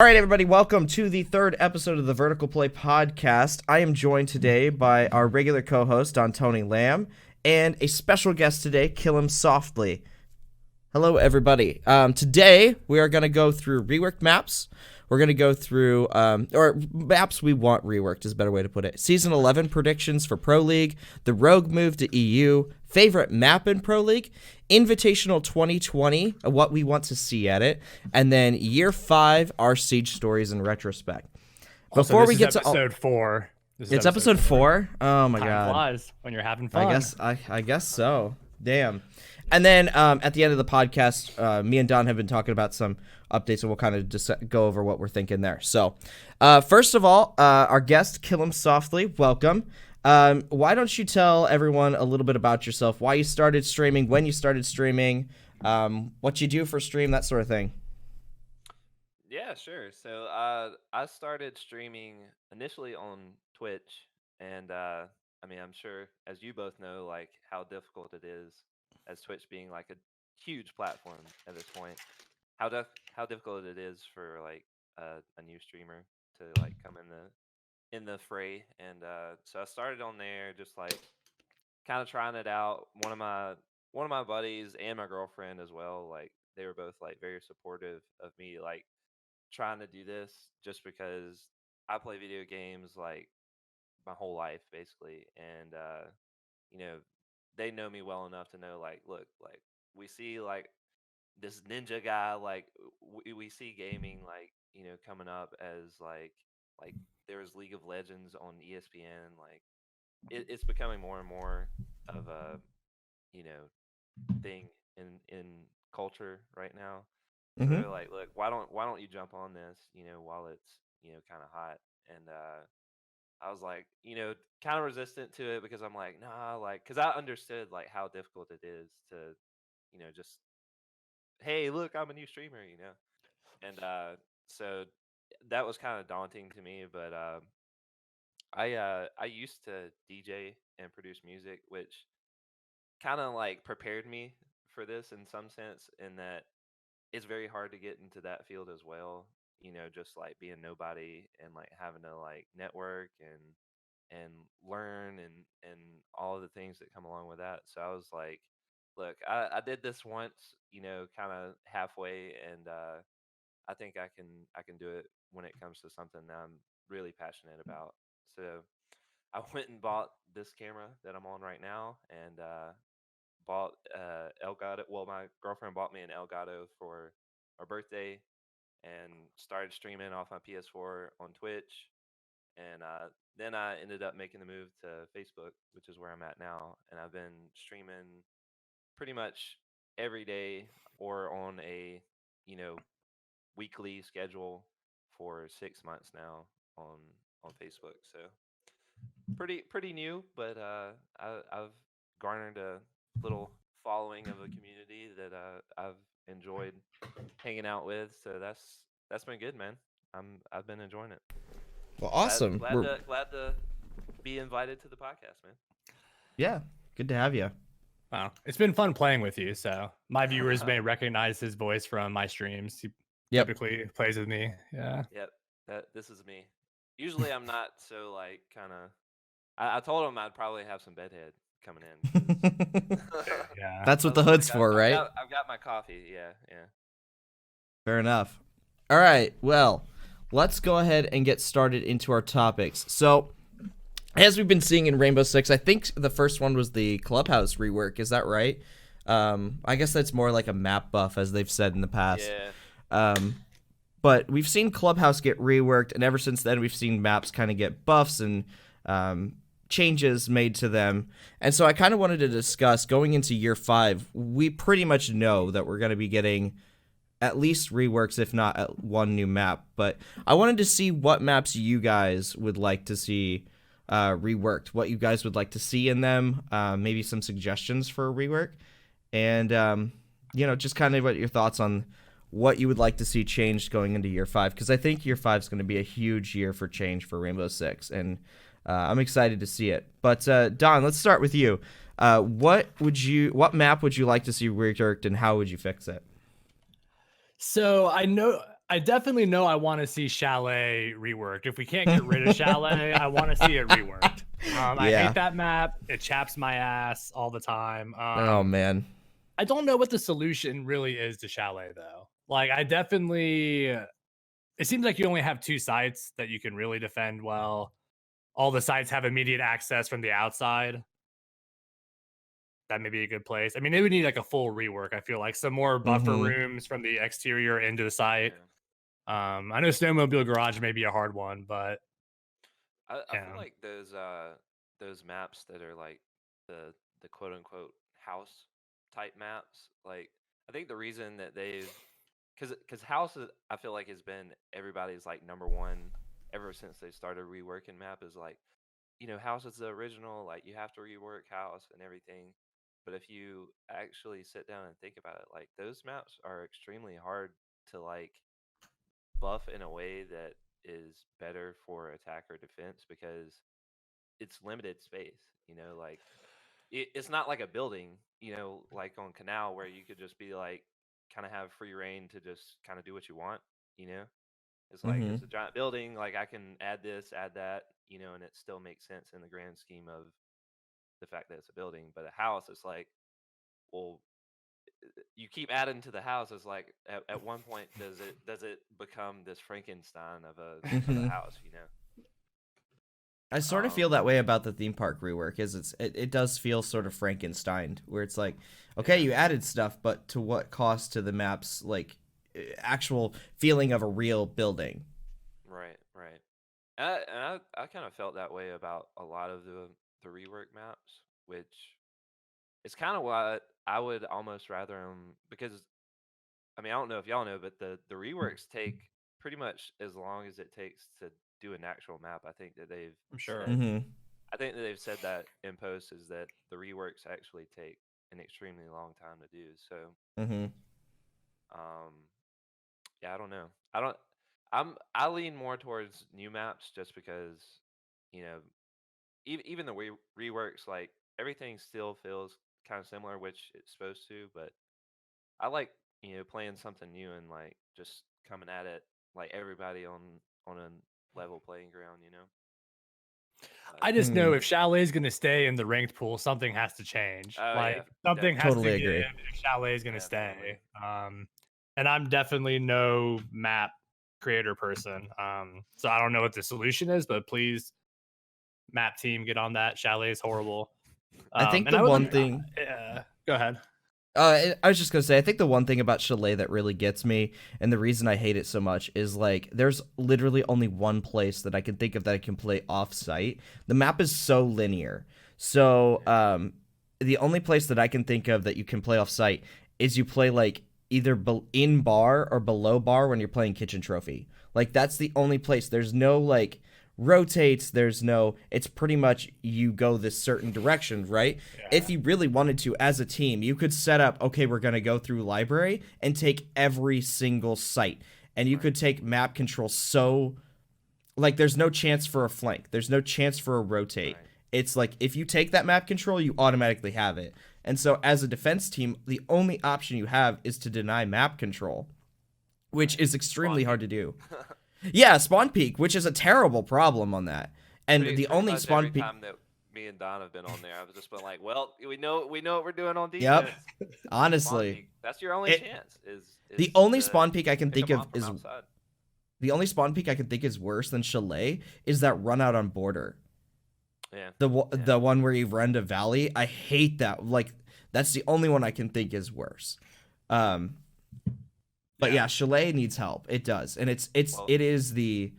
All right, everybody, welcome to the third episode of the Vertical Play podcast. I am joined today by our regular co-host, Don Tony Lamb, and a special guest today, Killemsoftly. Hello, everybody. Today, we are going to go through reworked maps. We're going to go through, or maps we want reworked is a better way to put it. Season 11 predictions for Pro League, the Rogue move to EU, favorite map in Pro League, Invitational 2020, what we want to see at it, and then Year 5, our Siege stories in retrospect. Before we get to episode 4. It's episode 4? Oh my God. God. Time flies when you're having fun. I guess so. Damn. And then at the end of the podcast, me and Don have been talking about some updates, and we'll kind of just go over what we're thinking there. So, first of all, our guest, Killemsoftly, welcome. Why don't you tell everyone a little bit about yourself, why you started streaming, when you started streaming, what you do for stream, that sort of thing. Yeah, sure. So I started streaming initially on Twitch, and I mean, I'm sure, as you both know, like how difficult it is, as Twitch being like a huge platform at this point, how difficult it is for like a new streamer to like come in the fray. And so I started on there, just like kind of trying it out. One of my buddies and my girlfriend as well, like they were both like very supportive of me like trying to do this, just because I play video games like my whole life basically. And you know, they know me well enough to know, like, look, like we see like this ninja guy, like we see gaming, like, you know, coming up as like there was League of Legends on ESPN. Like it's becoming more and more of a, you know, thing in culture right now. So they're like, look, why don't you jump on this, you know, while it's, you know, kind of hot. And I was like, you know, kind of resistant to it, because I'm like, nah, like, because I understood like how difficult it is to, you know, just, hey, look, I'm a new streamer, you know. And so that was kind of daunting to me. But I used to DJ and produce music, which kind of like prepared me for this in some sense, in that it's very hard to get into that field as well, you know, just like being nobody and like having to like network and learn and all of the things that come along with that. So I was like, look, I did this once, you know, kind of halfway, and I think I can do it when it comes to something that I'm really passionate about. So I went and bought this camera that I'm on right now, and bought Elgato. Well, my girlfriend bought me an Elgato for our birthday, and started streaming off my PS4 on Twitch. And then I ended up making the move to Facebook, which is where I'm at now. And I've been streaming pretty much every day, or on a, you know, weekly schedule for 6 months now on Facebook. So pretty new, but I've garnered a little following of a community that I've enjoyed hanging out with. So that's been good, man. I've been enjoying it. Well, awesome. Glad to be invited to the podcast, man. Yeah, good to have you. Wow, it's been fun playing with you. So my viewers may recognize his voice from my streams. He typically plays with me. Yeah. Yep. This is me. Usually I'm not so like kind of. I told him I'd probably have some bedhead coming in. Yeah, that's what the hood's for, right? I've got my coffee. Yeah. Fair enough. All right. Well, let's go ahead and get started into our topics. So, as we've been seeing in Rainbow Six, I think the first one was the Clubhouse rework. Is that right? I guess that's more like a map buff, as they've said in the past. Yeah. But we've seen Clubhouse get reworked, and ever since then, we've seen maps kind of get buffs and changes made to them. And so I kind of wanted to discuss, going into Year 5, we pretty much know that we're going to be getting at least reworks, if not one new map. But I wanted to see what maps you guys would like to see reworked, what you guys would like to see in them, maybe some suggestions for a rework, and you know, just kind of what your thoughts on what you would like to see changed going into Year 5, because I think Year 5 is going to be a huge year for change for Rainbow Six, and I'm excited to see it. But Don, let's start with you. What map would you like to see reworked, and how would you fix it? So I know I definitely know I want to see Chalet reworked. If we can't get rid of Chalet, I want to see it reworked. I hate that map. It chaps my ass all the time. Oh man. I don't know what the solution really is to Chalet though. Like I definitely it seems like you only have 2 sites that you can really defend well. All the sites have immediate access from the outside. That may be a good place. I mean, it would need like a full rework. I feel like some more buffer rooms from the exterior into the site. I know Snowmobile Garage may be a hard one, but I feel like those maps that are like the quote unquote house type maps, like I think the reason that they've because house I feel like has been everybody's like number one ever since they started reworking map is like, house is the original, like you have to rework house and everything. But if you actually sit down and think about it, like those maps are extremely hard to like buff in a way that is better for attack or defense because it's limited space, like it's not like a building, like on Canal where you could just be like kind of have free reign to just kind of do what you want, you know? It's like it's a giant building, like I can add this, add that, and it still makes sense in the grand scheme of the fact that it's a building. But a house, it's like, well, you keep adding to the house. It's like at one point does it become this Frankenstein of a house, I sort of feel that way about the theme park rework. It does feel sort of Frankenstein, where it's like, okay, you added stuff, but to what cost to the map's like actual feeling of a real building? Right. And I kind of felt that way about a lot of the rework maps, which is kind of what I would almost rather because I mean I don't know if y'all know, but the reworks take pretty much as long as it takes to do an actual map. I think that they've said, I think that they've said that in posts is that the reworks actually take an extremely long time to do. So, yeah, I don't know. I lean more towards new maps just because, you know, even the reworks, like everything still feels kind of similar, which it's supposed to. But I like playing something new and like just coming at it like everybody on a level playing ground. I just know if Chalet is going to stay in the ranked pool, something has to change. Like something has to give if Chalet is going to stay. And I'm definitely no map creator person. So I don't know what the solution is, but please, map team, get on that. Chalet is horrible. I think the one thing. Go ahead. I was just gonna say, I think the one thing about Chalet that really gets me, and the reason I hate it so much, is like there's literally only one place that I can think of that I can play off-site. The map is so linear, so the only place that I can think of that you can play off-site is you play like either in bar or below bar when you're playing Kitchen Trophy. Like that's the only place. There's no like rotates, it's pretty much you go this certain direction, right? If you really wanted to as a team, you could set up, okay, we're going to go through library and take every single site, and you could take map control. So like there's no chance for a flank, there's no chance for a rotate. It's like if you take that map control, you automatically have it. And so as a defense team, the only option you have is to deny map control, which is extremely hard to do. Yeah, spawn peak, which is a terrible problem on that. And the only spawn peak. Every time that me and Don have been on there, I've just been like, "Well, we know what we're doing on defense." Yep. Honestly, that's your only chance. Is the only spawn peak I can think of is outside. The only spawn peak I can think is worse than Chalet is that run out on border. Yeah. The one where you run to valley. I hate that. Like that's the only one I can think is worse. But yeah, Chalet needs help. It does, and it is the.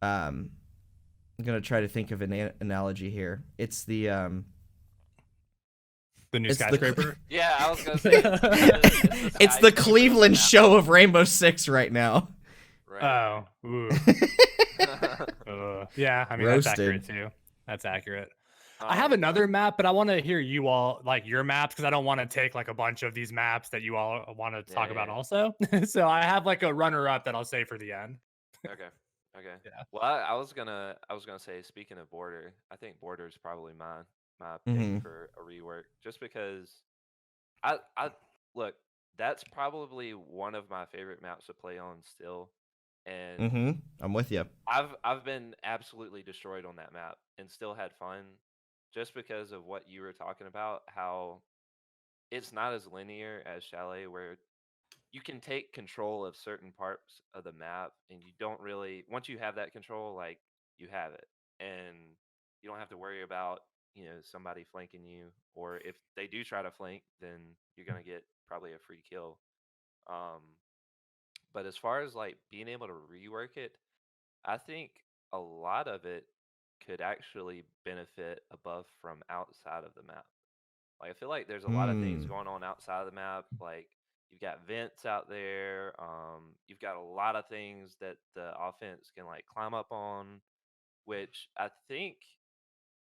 I'm gonna try to think of an analogy here. It's the new skyscraper. Yeah, I was gonna say it's the Cleveland show of Rainbow Six right now. Right. Oh, ooh. Yeah. I mean Roasted. That's accurate too. That's accurate. I have another map, but I want to hear you all like your maps because I don't want to take like a bunch of these maps that you all want to talk about also. So I have like a runner-up that I'll say for the end. Okay. Yeah. Well, I was gonna say, speaking of border, I think border is probably my pick for a rework, just because I look, that's probably one of my favorite maps to play on still. And I'm with you. I've been absolutely destroyed on that map and still had fun just because of what you were talking about, how it's not as linear as Chalet, where you can take control of certain parts of the map and you don't really, once you have that control, like, you have it, and you don't have to worry about, somebody flanking you, or if they do try to flank, then you're going to get probably a free kill. um but as far as like being able to rework it, I think a lot of it could actually benefit above from outside of the map. Like, I feel like there's a lot of things Hmm. going on outside of the map. Like, you've got vents out there. You've got a lot of things that the offense can like climb up on, which I think,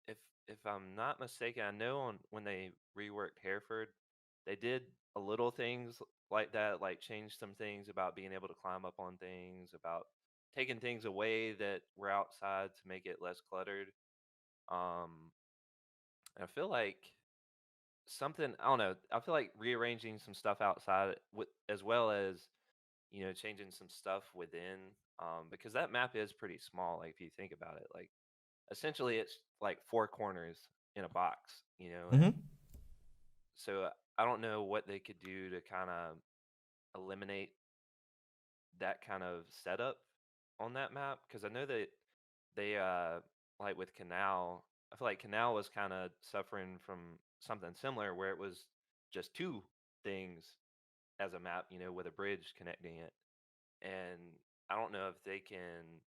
if if I'm not mistaken, I know on when they reworked Hereford, they did a little things like that, like change some things about being able to climb up on things, about taking things away that were outside to make it less cluttered. Um, and I feel like something, I don't know, I feel like rearranging some stuff outside with, as well as, changing some stuff within, because that map is pretty small. Like, if you think about it, like, essentially it's like four corners in a box, and Hmm. so I don't know what they could do to kind of eliminate that kind of setup on that map, because I know that they like with Canal, I feel like Canal was kind of suffering from something similar where it was just two things as a map, with a bridge connecting it. And I don't know if they can,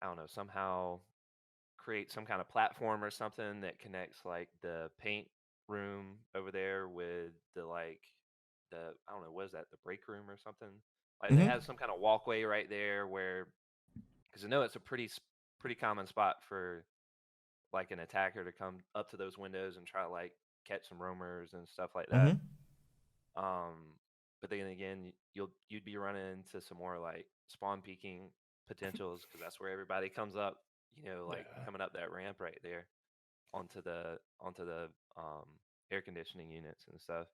I don't know, somehow create some kind of platform or something that connects like the paint room over there with the like the, I don't know, what is that, the break room or something? Like, they Hmm. have some kind of walkway right there where, because I know it's a pretty common spot for like an attacker to come up to those windows and try to like catch some roamers and stuff like that. Hmm. Um, but then again, you'd be running into some more like spawn peeking potentials, because that's where everybody comes up. Like Yeah. coming up that ramp right there onto the um, air conditioning units and stuff.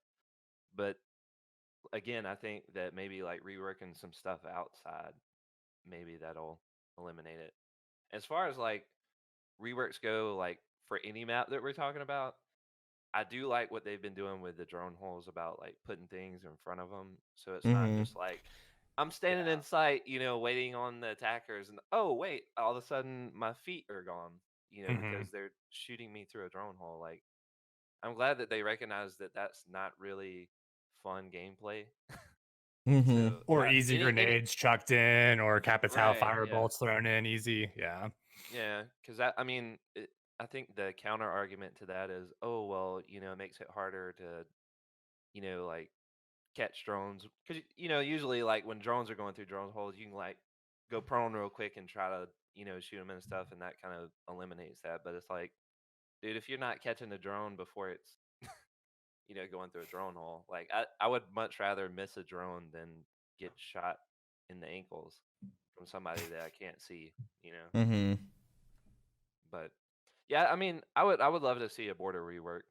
But again, I think that maybe like reworking some stuff outside, maybe that'll eliminate it. As far as like reworks go, like for any map that we're talking about, I do like what they've been doing with the drone holes about like putting things in front of them, so it's not Hmm. just like I'm standing Yeah. in sight, waiting on the attackers, and oh wait, all of a sudden my feet are gone, Hmm. because they're shooting me through a drone hole. Like, I'm glad that they recognize that that's not really fun gameplay. Hmm. So Or yeah, easy any grenades chucked in, or Capitao right, yeah, firebolts thrown in easy. Yeah. yeah, because that, I mean, I think the counter argument to that is, oh well, it makes it harder to, like catch drones, because usually like when drones are going through drone holes, you can like go prone real quick and try to shoot them and stuff, and that kind of eliminates that. But it's like, dude, if you're not catching the drone before it's going through a drone hole, like, I would much rather miss a drone than get shot in the ankles from somebody that I can't see. Hmm. But yeah, I mean, I would love to see a border rework.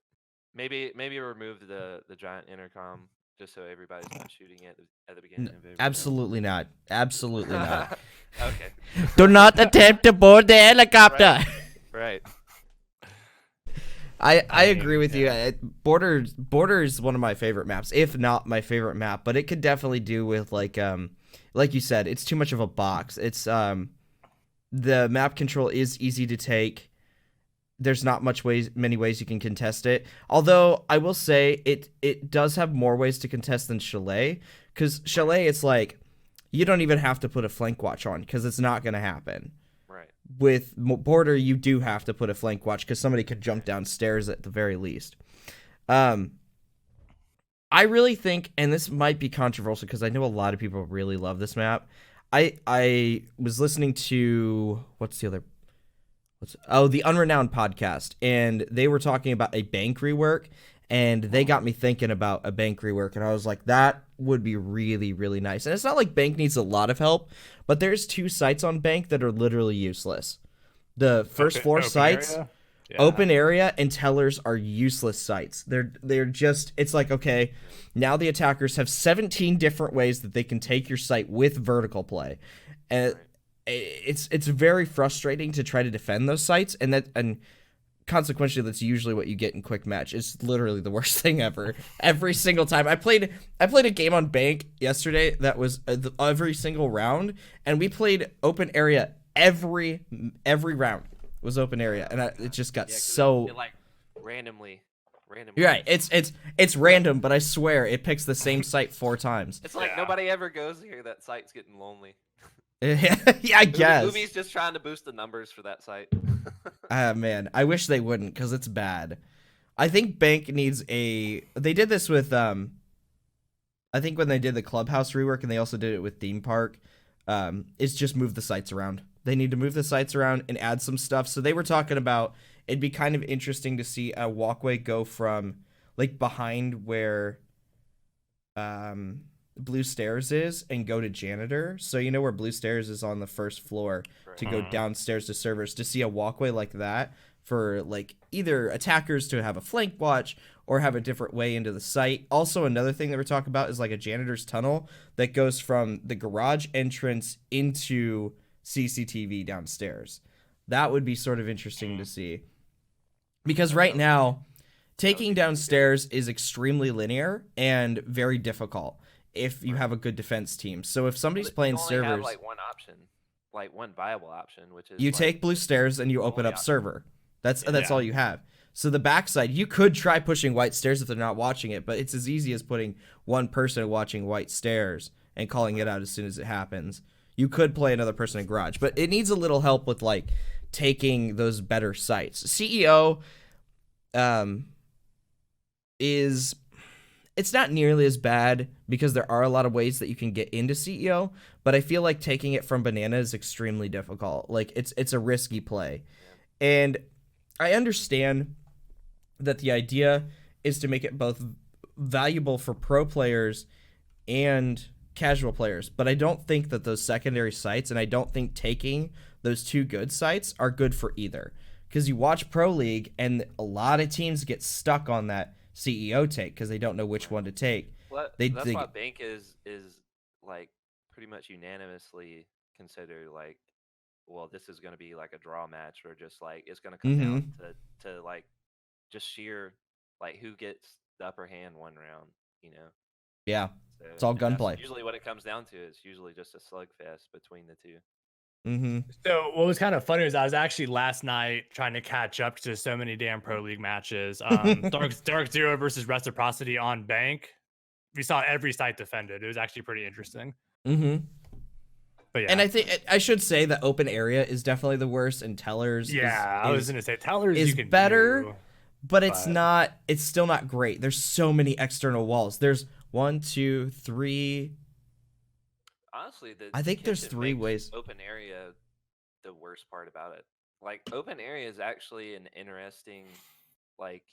Maybe remove the giant intercom, just so everybody's not shooting it at the beginning of every round. Absolutely not. Absolutely not. Okay. Do not attempt to board the helicopter. Right. Right. I I agree mean, with you. yeah. Border is one of my favorite maps, if not my favorite map. But it could definitely do with like you said, it's too much of a box. It's the map control is easy to take. There's not many ways you can contest it. Although I will say it does have more ways to contest than Chalet, because Right. Chalet, it's like you don't even have to put a flank watch on because it's not going to happen. Right. With border, you do have to put a flank watch because somebody could jump Right. downstairs at the very least. Um, I really think, and this might be controversial because I know a lot of people really love this map. I was listening to the Unrenowned podcast, and they were talking about a bank rework, and they got me thinking about a bank rework, and I was like, that would be really, really nice. And it's not like bank needs a lot of help, but there's two sites on bank that are literally useless. The first Open floor open sites area. Yeah. Open area and tellers are useless sites. They're just, it's like, okay, now the attackers have 17 different ways that they can take your site with vertical play. And it's very frustrating to try to defend those sites, and consequently that's usually what you get in quick match. It's literally the worst thing ever. Every single time. I played a game on Bank yesterday that was every single round, and we played open area every round. Was open area, and it just got so it like randomly. You're right. It's random, but I swear it picks the same site 4 times. It's like nobody ever goes here. That site's getting lonely. Yeah, I guess. Movie's just trying to boost the numbers for that site. Man, I wish they wouldn't, because it's bad. I think Bank needs they did this with I think when they did the clubhouse rework, and they also did it with theme park, is just move the sites around. They need to move the sites around and add some stuff. So they were talking about it'd be kind of interesting to see a walkway go from like behind where Blue Stairs is and go to janitor. So you know where Blue Stairs is on the first floor to go downstairs to servers, to see a walkway like that for like either attackers to have a flank watch or have a different way into the site. Also, another thing that we're talking about is like a janitor's tunnel that goes from the garage entrance into CCTV downstairs. That would be sort of interesting to see, because right now taking downstairs is extremely linear and very difficult if you have a good defense team. So if somebody's playing servers, have like one option, like one viable option, which is you like, take Blue Stairs and you open up option. server. That's all you have. So the backside, you could try pushing White Stairs if they're not watching it, but it's as easy as putting one person watching White Stairs and calling it out as soon as it happens. You could play another person in garage, but it needs a little help with like taking those better sites. CEO it's not nearly as bad because there are a lot of ways that you can get into CEO, but I feel like taking it from banana is extremely difficult. Like it's a risky play. And I understand that the idea is to make it both valuable for pro players and casual players, but I don't think that those secondary sites, and I don't think taking those 2 good sites are good for either, because you watch Pro League and a lot of teams get stuck on that CEO take because they don't know which one to take. Well, that's why Bank is like pretty much unanimously considered like, well, this is going to be like a draw match, or just like it's going to come down to like just sheer like who gets the upper hand one round, you know? Yeah. So, it's all gunplay. Usually what it comes down to is usually just a slugfest between the 2. So what was kind of funny was I was actually last night trying to catch up to so many damn Pro League matches. Dark Zero versus Reciprocity on Bank. We saw every site defended. It was actually pretty interesting. But yeah. And I think I should say that open area is definitely the worst, and tellers I was gonna say tellers is you can better, but it's not. It's still not great. There's so many external walls. There's 1, 2, 3. Honestly, I think there's 3 ways. Open area, the worst part about it. Like open area is actually an interesting like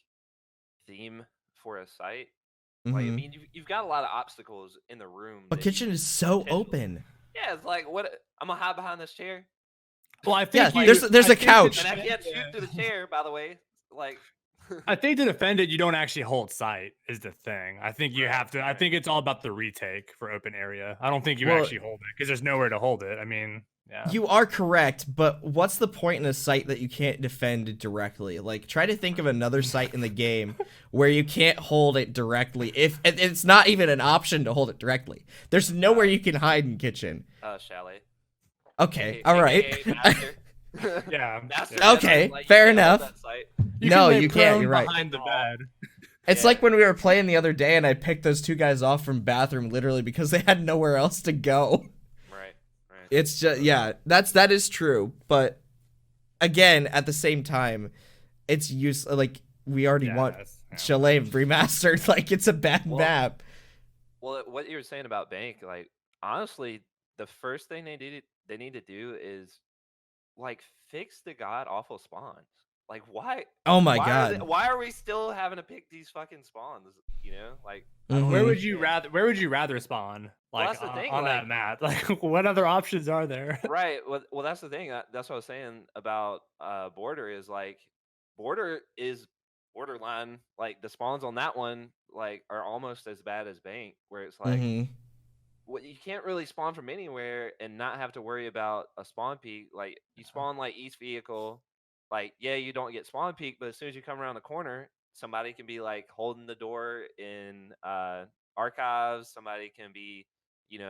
theme for a site. Like I mean, you've got a lot of obstacles in the room. But kitchen is so open. Yeah, it's like what I'm gonna hide behind this chair. Well, I think there's a couch. And I can't shoot through the chair, by the way. Like I think to defend it, you don't actually hold sight is the thing. I think you have to. I think it's all about the retake for open area. I don't think you actually hold it because there's nowhere to hold it. I mean, yeah. You are correct, but what's the point in a site that you can't defend directly? Like, try to think of another site in the game where you can't hold it directly. If it's not even an option to hold it directly, there's nowhere you can hide in kitchen. Chalet. Okay, all right. Yeah. Okay, fair enough. No, you can't. You're right. Behind the bed. It's like when we were playing the other day, and I picked those 2 guys off from bathroom literally because they had nowhere else to go. Right. It's just that is true, but again, at the same time, it's useless. Like we already want Chalet remastered. Like it's a bad map. Well, what you were saying about Bank, like honestly, the first thing they need to do is like fix the god awful spawns. Like why? Oh my god! Why are we still having to pick these fucking spawns? You know, like where would you rather spawn? Like well, on that map? Like what other options are there? Right. Well, that's the thing. That's what I was saying about border is like border is borderline. Like the spawns on that one like are almost as bad as bank, where it's like Mm-hmm. you can't really spawn from anywhere and not have to worry about a spawn peak. Like you spawn like each vehicle, like yeah, you don't get spawn peak, but as soon as you come around the corner, somebody can be like holding the door in archives. Somebody can be,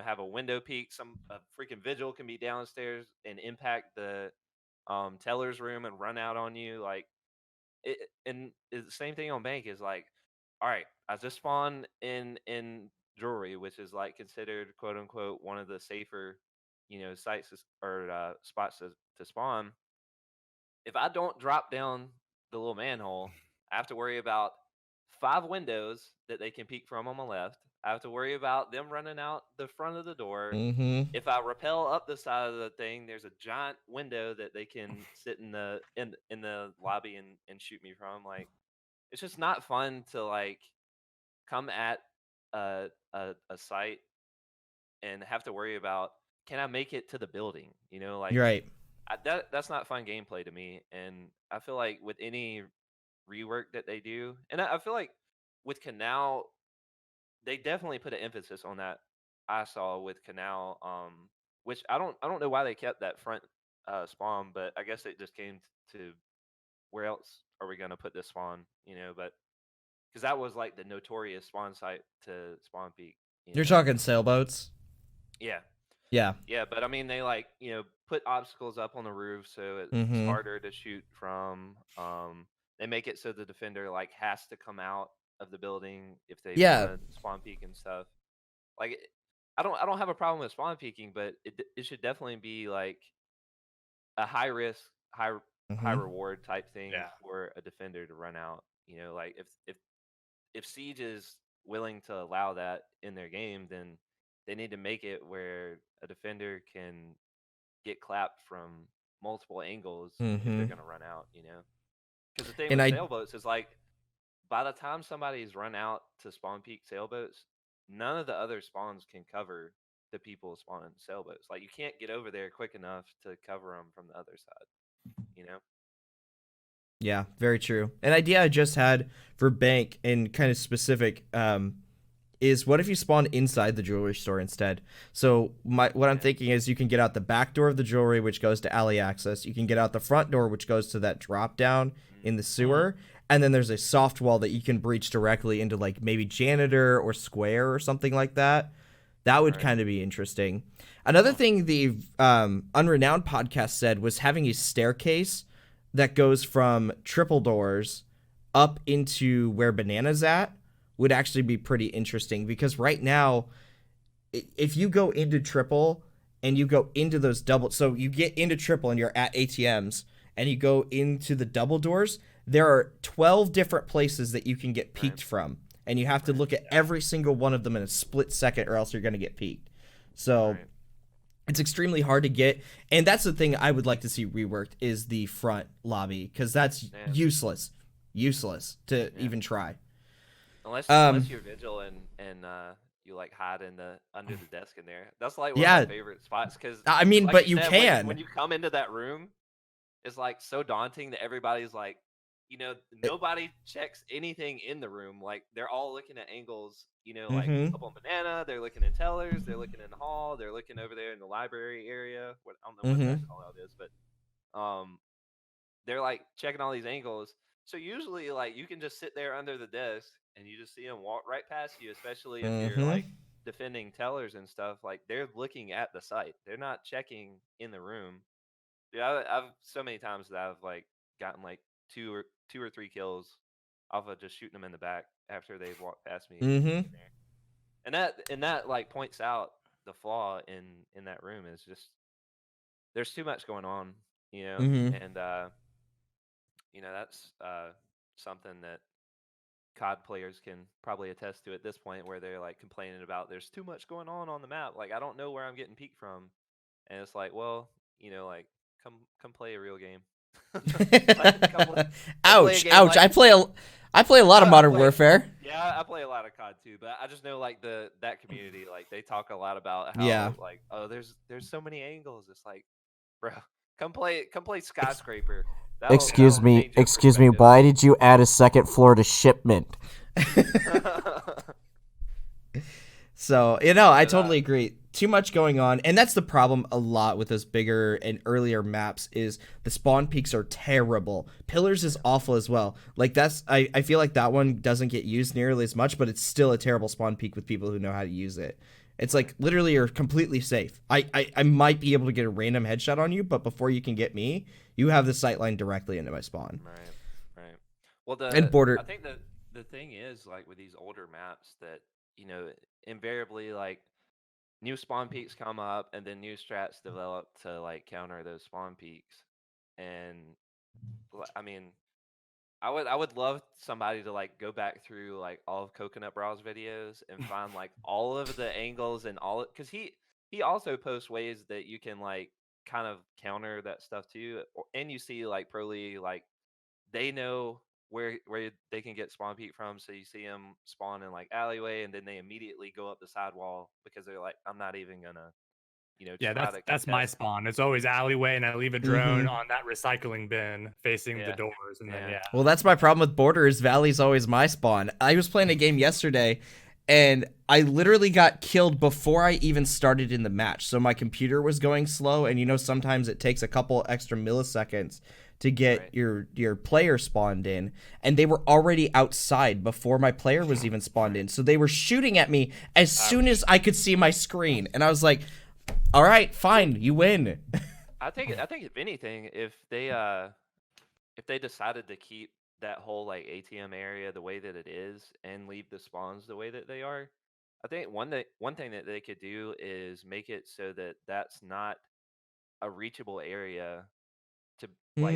have a window peek. Some a freaking vigil can be downstairs and impact the teller's room and run out on you. Like and the same thing on bank is like, all right, I just spawned in jewelry, which is like considered quote unquote one of the safer, sites or spots to spawn. If I don't drop down the little manhole, I have to worry about 5 windows that they can peek from on my left. I have to worry about them running out the front of the door. Mm-hmm. If I rappel up the side of the thing, there's a giant window that they can sit in the lobby and shoot me from. Like it's just not fun to like come at a site and have to worry about, can I make it to the building? Like You're right. that's not fun gameplay to me. And I feel like with any rework that they do, and I feel like with Canal, they definitely put an emphasis on that. I saw with Canal, which I don't know why they kept that front spawn, but I guess it just came to where else are we gonna put this spawn? But because that was like the notorious spawn site to spawn peak. You're talking sailboats. Yeah, Yeah. yeah, but I mean they like put obstacles up on the roof so it's Mm-hmm. harder to shoot from. They make it so the defender like has to come out of the building if they Yeah. want to spawn peek and stuff. Like I don't have a problem with spawn peeking, but it should definitely be like a high risk, high Mm-hmm. reward type thing Yeah. for a defender to run out. Like if Siege is willing to allow that in their game, then they need to make it where a defender can get clapped from multiple angles if they're Mm-hmm. going to run out. Because the thing And with I sailboats is like, by the time somebody's run out to spawn peak sailboats, none of the other spawns can cover the people spawning sailboats. Like you can't get over there quick enough to cover them from the other side. Yeah, very true. An idea I just had for bank and kind of specific is what if you spawn inside the jewelry store instead? So what I'm thinking is you can get out the back door of the jewelry, which goes to alley access. You can get out the front door, which goes to that drop down in the sewer. And then there's a soft wall that you can breach directly into like maybe janitor or square or something like that. That would kind of be interesting. Another thing the Unrenowned podcast said was having a staircase that goes from triple doors up into where Banana's at would actually be pretty interesting, because right now, if you go into triple and you go into those double, so you get into triple and you're at ATMs and you go into the double doors, there are 12 different places that you can get peeked from, and you have to look at every single one of them in a split second or else you're going to get peeked. So it's extremely hard to get, and that's the thing I would like to see reworked is the front lobby, because that's useless to even try. Unless you're vigil and you like hide under the desk in there. That's like one of my favorite spots, because I mean, like but you said, can. when you come into that room, it's like so daunting that everybody's like, nobody checks anything in the room. Like they're all looking at angles, like up on Banana, they're looking in tellers, they're looking in the hall, they're looking over there in the library area. I don't know what that call out is, but they're like checking all these angles. So usually like you can just sit there under the desk and you just see them walk right past you, especially if you're like defending tellers and stuff. Like they're looking at the site. They're not checking in the room. Dude, I've so many times that I've like gotten like two or three kills off of just shooting them in the back after they've walked past me. And that like points out the flaw in that room is just there's too much going on, and that's something that COD players can probably attest to at this point, where they're like complaining about there's too much going on the map. Like I don't know where I'm getting peeked from, and it's like, well, like come play a real game. Ouch! Ouch! I play a lot of Modern Warfare. Yeah, I play a lot of COD too, but I just know like that community, like they talk a lot about how like, oh, there's so many angles. It's like, bro, come play Skyscraper. Excuse that'll me, change your excuse me. perspective. Why did you add a second floor to shipment? So, I But, totally agree. Too much going on. And that's the problem a lot with those bigger and earlier maps is the spawn peaks are terrible. Pillars is awful as well. Like I feel like that one doesn't get used nearly as much, but it's still a terrible spawn peak with people who know how to use it. It's like literally you're completely safe. I might be able to get a random headshot on you, but before you can get me, you have the sight line directly into my spawn. Right. Well, And border. I think that the thing is like with these older maps that invariably like new spawn peaks come up and then new strats develop to like counter those spawn peaks. And I mean, I would love somebody to like go back through like all of Coconut Braw's videos and find like all of the angles and all because he also posts ways that you can like kind of counter that stuff too. And you see like Pro League like they know where they can get spawn peek from, so you see them spawn in like alleyway and then they immediately go up the sidewall because they're like, I'm not even gonna Yeah, try to that's my contest. spawn. It's always alleyway, and I leave a drone on that recycling bin facing the Yeah. doors, and then Yeah. Well, that's my problem with Borders. Valley's always my spawn. I was playing a game yesterday, and I literally got killed before I even started in the match. So my computer was going slow, and sometimes it takes a couple extra milliseconds to get Right. your player spawned in, and they were already outside before my player was even spawned in. So they were shooting at me as soon as I could see my screen, and I was like, "All right, fine, you win." I think if anything, if they decided to keep that whole like ATM area the way that it is and leave the spawns the way that they are, I think one thing that they could do is make it so that that's not a reachable area to like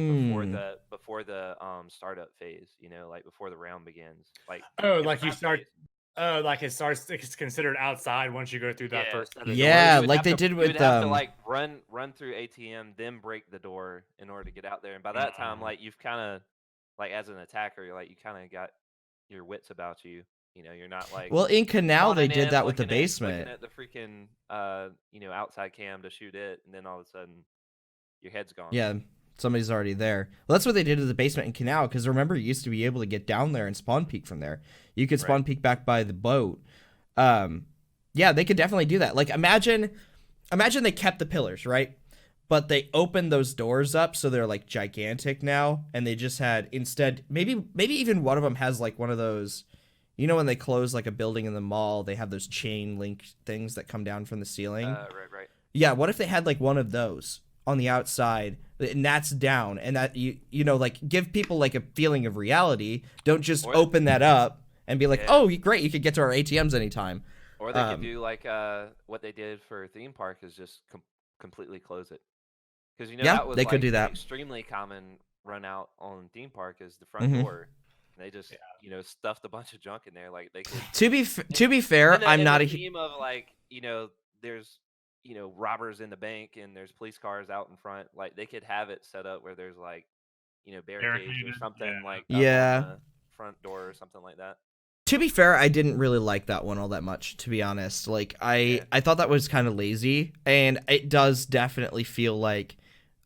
before the startup phase, like before the round begins. Like oh, in like you prep start, phase. like it's considered outside once you go through that Yeah. first set of Yeah, You doors. would like have they to did you would with have to like run through ATM, then break the door in order to get out there. And by that time, like you've kind of like as an attacker, you kind of got your wits about you. You're not like Well, in Canal they spawning did in, that with the looking basement. at the freaking outside cam to shoot it, and then all of a sudden your head's gone. Yeah, somebody's already there. Well, that's what they did to the basement in Canal, because remember, you used to be able to get down there and spawn peek from there. You could spawn Right. peek back by the boat. Yeah, they could definitely do that. Like, imagine they kept the pillars, right? But they opened those doors up so they're like gigantic now, and they just had instead maybe even one of them has like one of those, when they close like a building in the mall, they have those chain link things that come down from the ceiling. Right. Yeah, what if they had like one of those on the outside and that's down, and that like give people like a feeling of reality. Don't just Or- open that up and be like, Yeah. "Oh, great, you could get to our ATMs anytime." Or they could do like what they did for theme park is just completely close it. Because Yeah, that was they like could do an that. extremely common run out on theme park is the front Mhm. door. And they just stuffed a bunch of junk in there. Like they could. To be fair, I'm not a a theme of like there's robbers in the bank and there's police cars out in front. Like they could have it set up where there's like barricades or Barricaded, something yeah. like up Yeah. on the front door or something like that. To be fair, I didn't really like that one all that much, to be honest. Like I thought that was kind of lazy, and it does definitely feel like,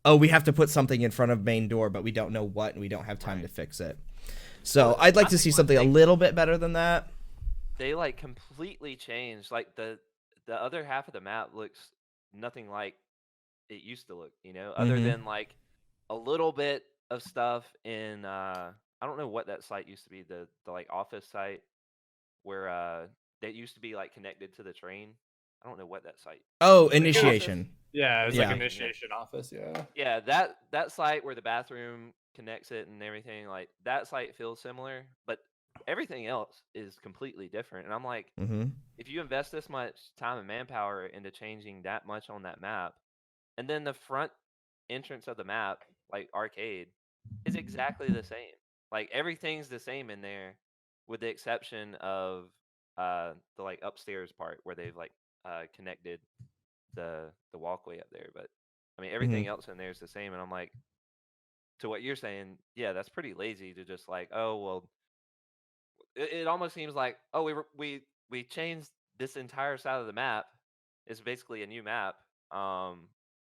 oh, we have to put something in front of main door, but we don't know what, and we don't have time to fix it. So I'd like to see something a little bit better than that. They like completely changed. Like the other half of the map looks nothing like it used to look. Other Mhm. than like a little bit of stuff in I don't know what that site used to be, the like office site where that used to be like connected to the train. I don't know what that site. Oh, Office? initiation. Yeah, it's Yeah. like initiation office. Yeah. Yeah, that site where the bathroom connects it and everything, like that site feels similar, but everything else is completely different. And I'm like, Mhm. if you invest this much time and manpower into changing that much on that map, and then the front entrance of the map, like arcade, is exactly the same. Like everything's the same in there, with the exception of the like upstairs part where they've like connected the walkway up there. But I mean everything else in there is the same, and I'm like, to what you're saying, yeah, that's pretty lazy to just like, oh well, it almost seems like, oh, we changed this entire side of the map. It's basically a new map.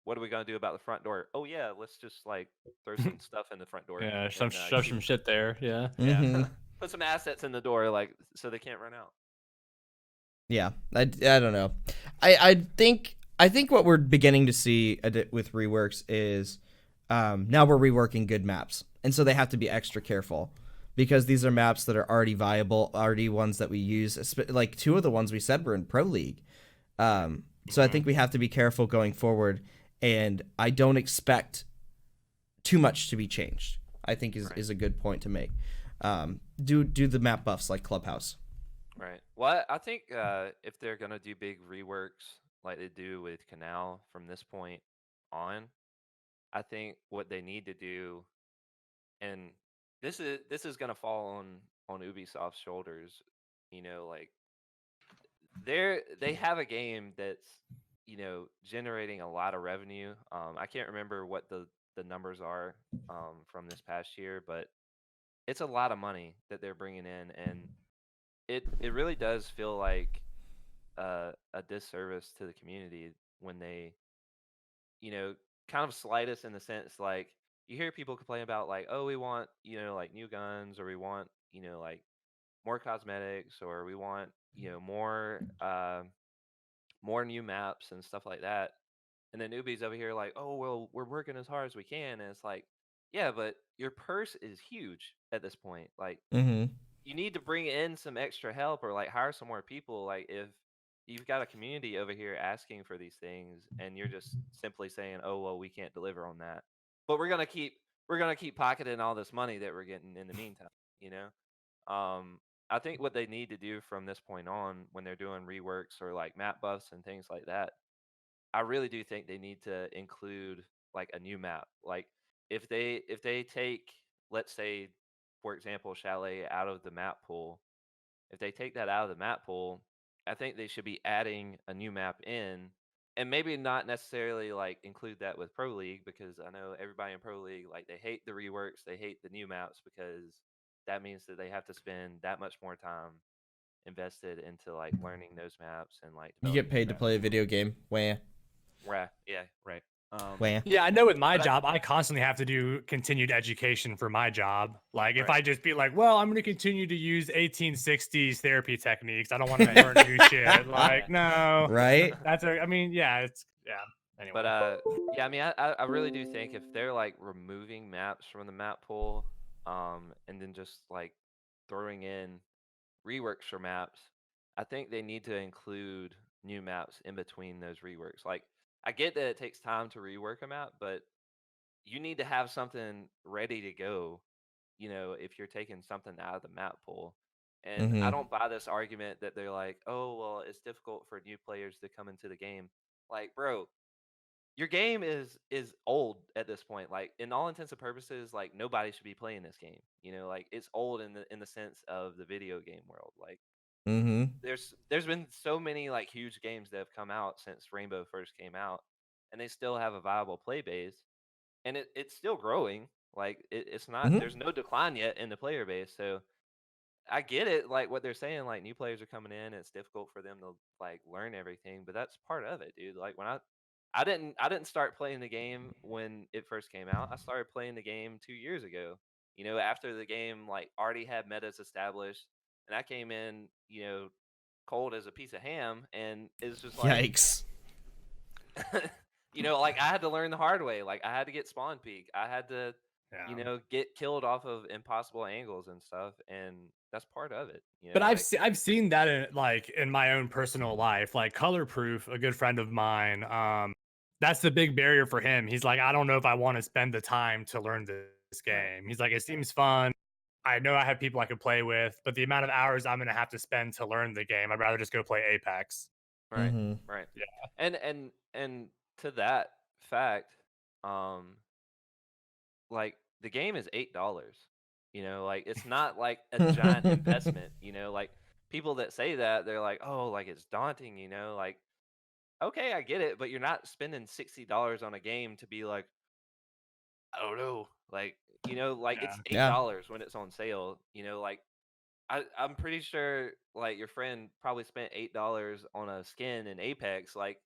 what are we gonna do about the front door? Oh yeah, let's just like throw some stuff in the front door. Yeah, and shove keep, some shit there. Yeah. yeah, Mhm. put some assets in the door, like so they can't run out. Yeah, I don't know. I think what we're beginning to see with reworks is now we're reworking good maps, and so they have to be extra careful because these are maps that are already viable, already ones that we use. Like two of the ones we said were in Pro League, so I think we have to be careful going forward. And I don't expect too much to be changed. I think is a good point to make. Do the map buffs like Clubhouse. Right. Well, I think if they're gonna do big reworks like they do with Canal from this point on, I think what they need to do, and this is gonna fall on Ubisoft's shoulders, like they have a game that's generating a lot of revenue. I can't remember what the numbers are from this past year, but it's a lot of money that they're bringing in, and it really does feel like a disservice to the community when they, you know, kind of slight us in the sense like you hear people complain about like, oh, we want, like new guns, or we want, like more cosmetics, or we want, more new maps and stuff like that. And the newbies over here like, oh, well, we're working as hard as we can. And it's like, yeah, but your purse is huge at this point. Like, Mm-hmm. you need to bring in some extra help or like hire some more people. Like if you've got a community over here asking for these things and you're just simply saying, "Oh, well, we can't deliver on that." But we're going to keep pocketing all this money that we're getting in the meantime, you know? I think what they need to do from this point on when they're doing reworks or like map buffs and things like that, I really do think they need to include like a new map. Like if they take, let's say, for example, Chalet out of the map pool, if they take that out of the map pool, I think they should be adding a new map in, and maybe not necessarily like include that with Pro League, because I know everybody in Pro League, like, they hate the reworks, they hate the new maps, because that means that they have to spend that much more time invested into like learning those maps and like You get developing paid to play a strategy. video game. Wah. Right. Yeah. Right. Wah. Yeah, I know with my But job, I constantly have to do continued education for my job. Like, if I Right. just be like, well, I'm going to continue to use 1860s therapy techniques, I don't want to Right. learn new shit. Like, no, Right? I mean, yeah, yeah. Anyway. But yeah, I mean, I really do think if they're like removing maps from the map pool, and then just like throwing in reworks for maps, I think they need to include new maps in between those reworks. Like, I get that it takes time to rework a map, but you need to have something ready to go, if you're taking something out of the map pool. And I Mm-hmm. don't buy this argument that they're like, oh, well, it's difficult for new players to come into the game. Like, bro, your game is old at this point. Like, in all intents and purposes, like, nobody should be playing this game. Like, it's old in the sense of the video game world. Like, Mm-hmm. there's been so many like huge games that have come out since Rainbow first came out, and they still have a viable play base, and it's still growing. Like, it's not, Mm-hmm. there's no decline yet in the player base. So I get it, like what they're saying, like new players are coming in, it's difficult for them to like learn everything, but that's part of it, dude. Like, when I didn't start playing the game when it first came out. I started playing the game 2 years ago. After the game like already had metas established, and I came in, cold as a piece of ham, and it's just like, Yikes. like, I had to learn the hard way. Like, I had to get spawn peak. I had to, Yeah. get killed off of impossible angles and stuff, and that's part of it. But Like, I've seen that in my own personal life. Like, Color Proof, a good friend of mine, that's the big barrier for him. He's like, I don't know if I want to spend the time to learn this right, game. He's like, it seems fun. I know I have people I could play with, but the amount of hours I'm gonna have to spend to learn the game, I'd rather just go play Apex. right, Mm-hmm. right. Yeah. And to that fact, um, like, the game is $8. Like, it's not like a giant investment. Like, people that say that, they're like, oh, like, it's daunting. Like, okay, I get it, but you're not spending $60 on a game to be like, I don't know, like, like, Yeah. it's Yeah. $8 when it's on sale. Like, I'm pretty sure like your friend probably spent $8 on a skin in Apex. Like,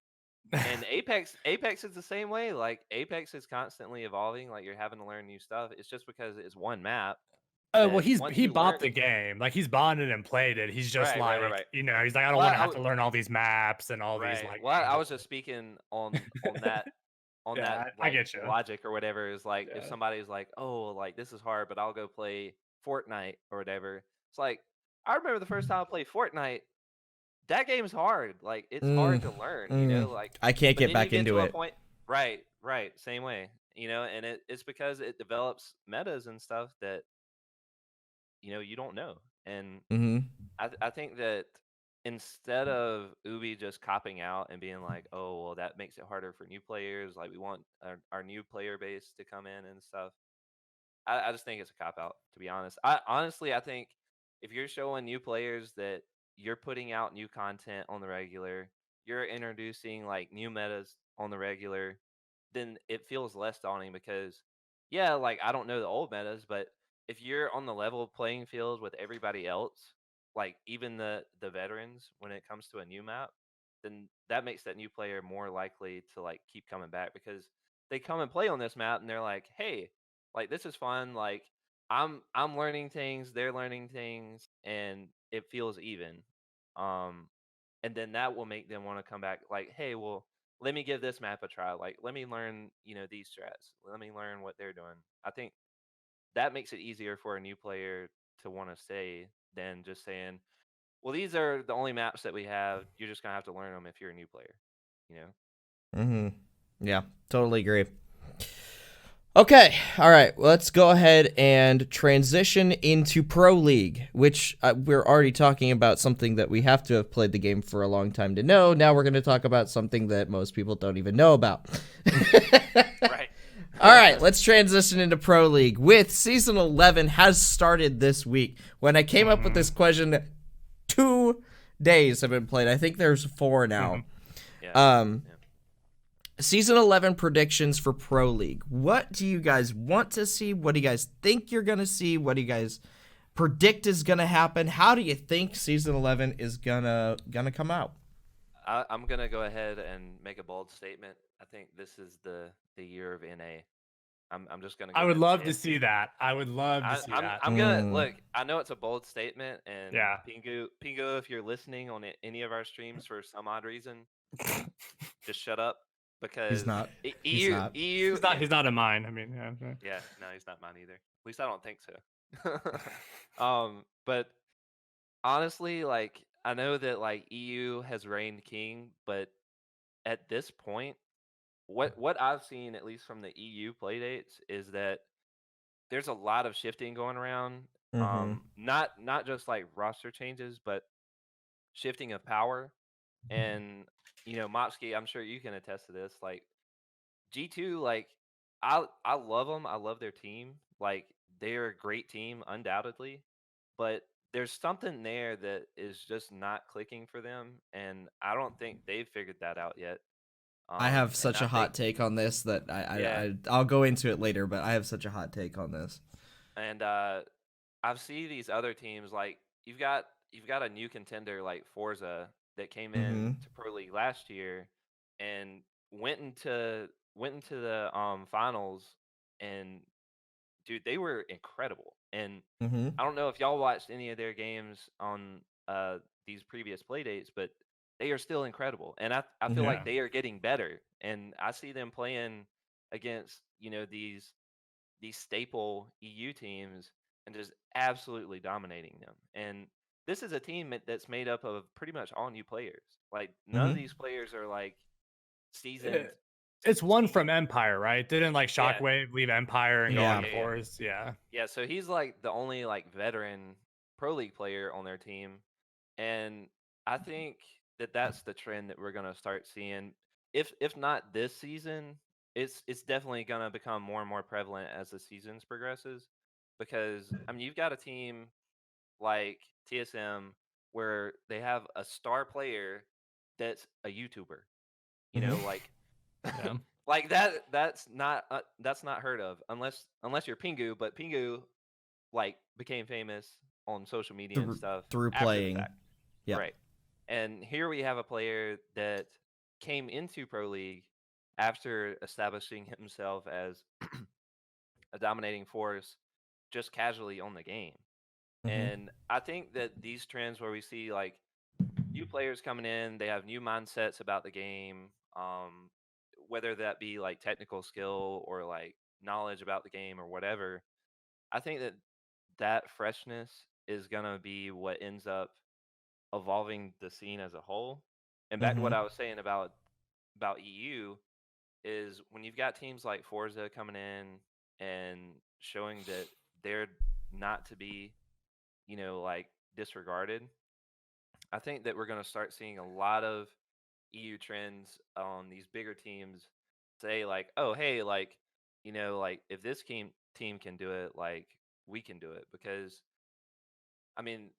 And Apex is the same way. Like Apex is constantly evolving. Like you're having to learn new stuff. It's just because it's one map. Well, That once he you bought learn, the game. Like he's bought it and played it. He's just like, right. he's like, I don't Well, want to have to learn all these maps and all these right. like. Well, I was angles. just speaking on that Yeah, I like get you. logic or whatever. Is like if Yeah. somebody's like, oh, like this is hard, but I'll go play Fortnite or whatever. It's like I remember the first time I played Fortnite. That game's hard. Like it's hard to learn, like I can't but get then you back get into to a it. point right, same way. And it's because it develops metas and stuff that you don't know. And Mm-hmm. I think that instead of Ubi just copping out and being like, oh well that makes it harder for new players, like we want our new player base to come in and stuff. I just think it's a cop out, to be honest. I think if you're showing new players that you're putting out new content on the regular, you're introducing like new metas on the regular, then it feels less daunting because, yeah, like I don't know the old metas, but if you're on the level playing field with everybody else, like even the veterans, when it comes to a new map, then that makes that new player more likely to like keep coming back because they come and play on this map and they're like, hey, like this is fun. Like I'm learning things, they're learning things, and it feels even. Um, and then that will make them want to come back. Like, hey, well, let me give this map a try. Like, let me learn, these strats. Let me learn what they're doing. I think that makes it easier for a new player to want to stay than just saying, well, these are the only maps that we have. You're just gonna have to learn them if you're a new player. You know. Mm-hmm. Yeah, totally agree. Okay, all right, let's go ahead and transition into Pro League, which we're already talking about something that we have to have played the game for a long time to know. Now we're going to talk about something that most people don't even know about. Right. All right, let's transition into Pro League. With Season 11 has started this week. When I came up with this question, 2 days have been played. I think there's 4 now. Yeah. Season 11 predictions for Pro League. What do you guys want to see? What do you guys think you're going to see? What do you guys predict is going to happen? How do you think Season 11 is gonna come out? I'm going to go ahead and make a bold statement. I think this is the year of NA. I'm just going to go I would ahead and love say to it. see that. I would love to see that. I'm going to look, I know it's a bold statement, and Yeah. Penghu, if you're listening on any of our streams for some odd reason, just shut up. Because He's not. EU, He's not. EU, He's not in mine. I mean, yeah. yeah, no, he's not mine either. At least I don't think so. But honestly, like I know that like EU has reigned king, but at this point, what I've seen at least from the EU playdates is that there's a lot of shifting going around. Mm-hmm. Not just like roster changes, but shifting of power. And Mopsky, I'm sure you can attest to this. Like G2, like I love them. I love their team. Like they're a great team, undoubtedly. But there's something there that is just not clicking for them, and I don't think they've figured that out yet. I have And such I a think, hot take on this that yeah, I'll go into it later, but I have such a hot take on this. and I've seen these other teams like you've got a new contender like Forza that came Mm-hmm. in to Pro League last year and went into the finals, and dude, they were incredible. And Mm-hmm. I don't know if y'all watched any of their games on these previous play dates, but they are still incredible. And I feel Yeah. like they are getting better. And I see them playing against, these staple EU teams and just absolutely dominating them. And this is a team that's made up of pretty much all new players. Like none of Mm-hmm. these players are like seasoned. It's one from Empire, right? Didn't like Yeah. Shockwave leave Empire and go Yeah. on to Yeah. Force? Yeah. Yeah, so he's like the only like veteran pro league player on their team, and I think that that's the trend that we're gonna start seeing. If not this season, it's definitely gonna become more and more prevalent as the seasons progresses, because I mean you've got a team like TSM where they have a star player that's a YouTuber, like Yeah. like that's not heard of unless you're Penghu, but Penghu like became famous on social media and stuff Through after the playing. fact. Yeah. Right. And here we have a player that came into Pro League after establishing himself as a dominating force just casually on the game. And I think that these trends where we see like new players coming in, they have new mindsets about the game, whether that be like technical skill or like knowledge about the game or whatever. I think that that freshness is gonna be what ends up evolving the scene as a whole. And back to what I was saying about EU is when you've got teams like Forza coming in and showing that they're not to be, like disregarded. I think that we're going to start seeing a lot of EU trends on these bigger teams say like, oh, hey, like, like if this team can do it, like we can do it because I mean,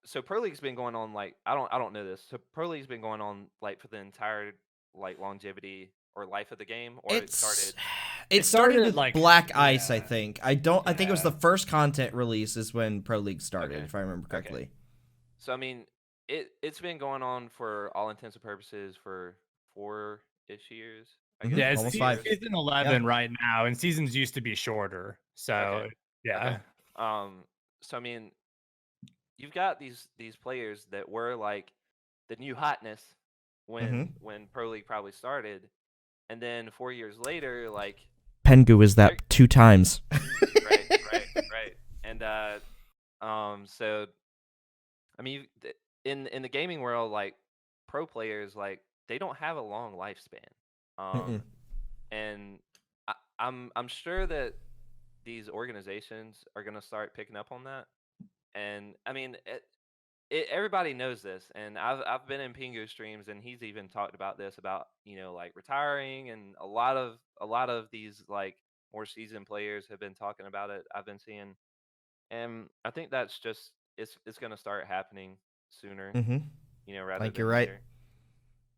so Pro League's been going on like I don't know this. So Pro League's been going on like for the entire like longevity or life of the game, or it started. It started with like Black Ice, I think. I think it was the Yeah. first content release is when Pro League started, Okay. if I remember correctly. So I mean, it's been going on for all intents and purposes for 4-ish years. I guess. Yeah, it's Almost 5. season 11 right now, and seasons used to be shorter. So Okay. yeah, So I mean, you've got these players that were like the new hotness when Pro League probably started, and then 4 years later, like Penghu is that 2 times. right. And so I mean, in the gaming world, like pro players, like they don't have a long lifespan. And I'm sure that these organizations are going to start picking up on that. And I mean, everybody knows this, and I've been in Penghu streams, and he's even talked about this about like retiring, and a lot of these like more seasoned players have been talking about it. I've been seeing, and I think that's just it's going to start happening sooner, rather Like than you're right. later.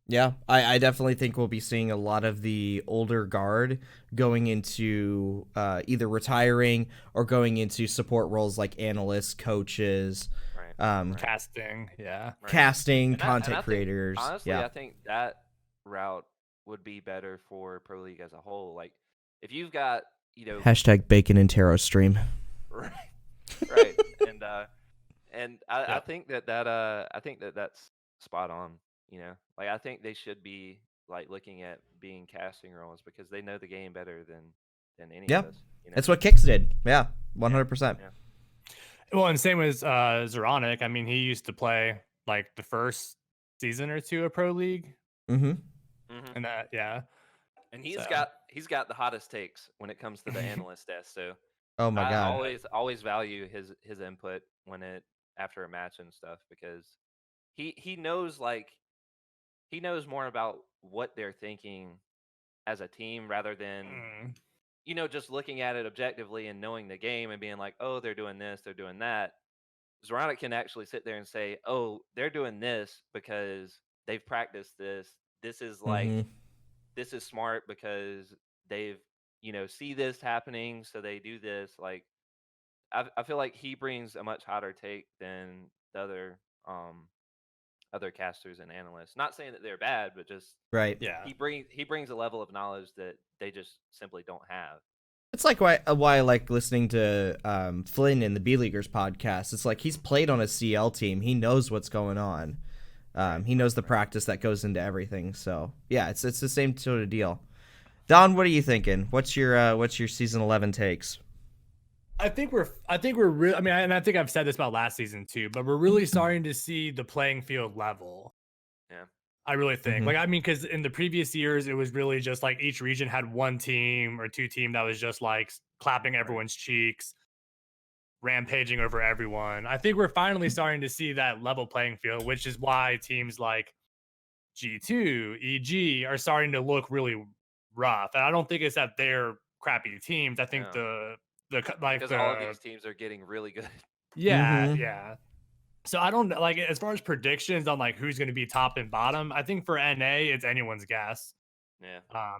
Yeah, I definitely think we'll be seeing a lot of the older guard going into either retiring or going into support roles like analysts, coaches, Right. casting, yeah. Right. casting, And content I think, creators. honestly, Yeah. I think that route would be better for Pro League as a whole. Like, if you've got, Hashtag bacon and tarot stream. right, right, and I Yep. think that I think that that's spot on. Like I think they should be like looking at being casting roles because they know the game better than any of Yep. us. That's what Kicks did. Yeah, 100%. Yeah. Well, and same with Zoronic. I mean, he used to play like the first season or two of Pro League, Mm-hmm. and that And he's So. got the hottest takes when it comes to the analyst desk. So Oh my I god. always value his input after a match and stuff because he knows he knows more about what they're thinking as a team rather than just looking at it objectively and knowing the game and being like, oh, they're doing this, they're doing that. Zoronic can actually sit there and say, oh, they're doing this because they've practiced this. This is like this is smart because they've see this happening, so they do this. Like I feel like he brings a much hotter take than the other casters and analysts. Not saying that they're bad, but just Right. yeah. he brings a level of knowledge that they just simply don't have. It's like why I like listening to Flynn in the B Leaguers podcast. It's like he's played on a CL team. He knows what's going on. He knows the practice that goes into everything. So yeah, it's the same sort of deal. Don, what are you thinking? What's your season 11 takes? I think we're really. I mean, and I think I've said this about last season too, but we're really starting to see the playing field level. Yeah. I really think. Like, I mean, because in the previous years, it was really just like each region had one team or two team that was just like clapping everyone's cheeks, rampaging over everyone. I think we're finally starting to see that level playing field, which is why teams like G2, EG are starting to look really rough. And I don't think it's that they're crappy teams. I think because all of these teams are getting really good. Yeah. So I don't like as far as predictions on like who's going to be top and bottom. I think for NA it's anyone's guess. Yeah.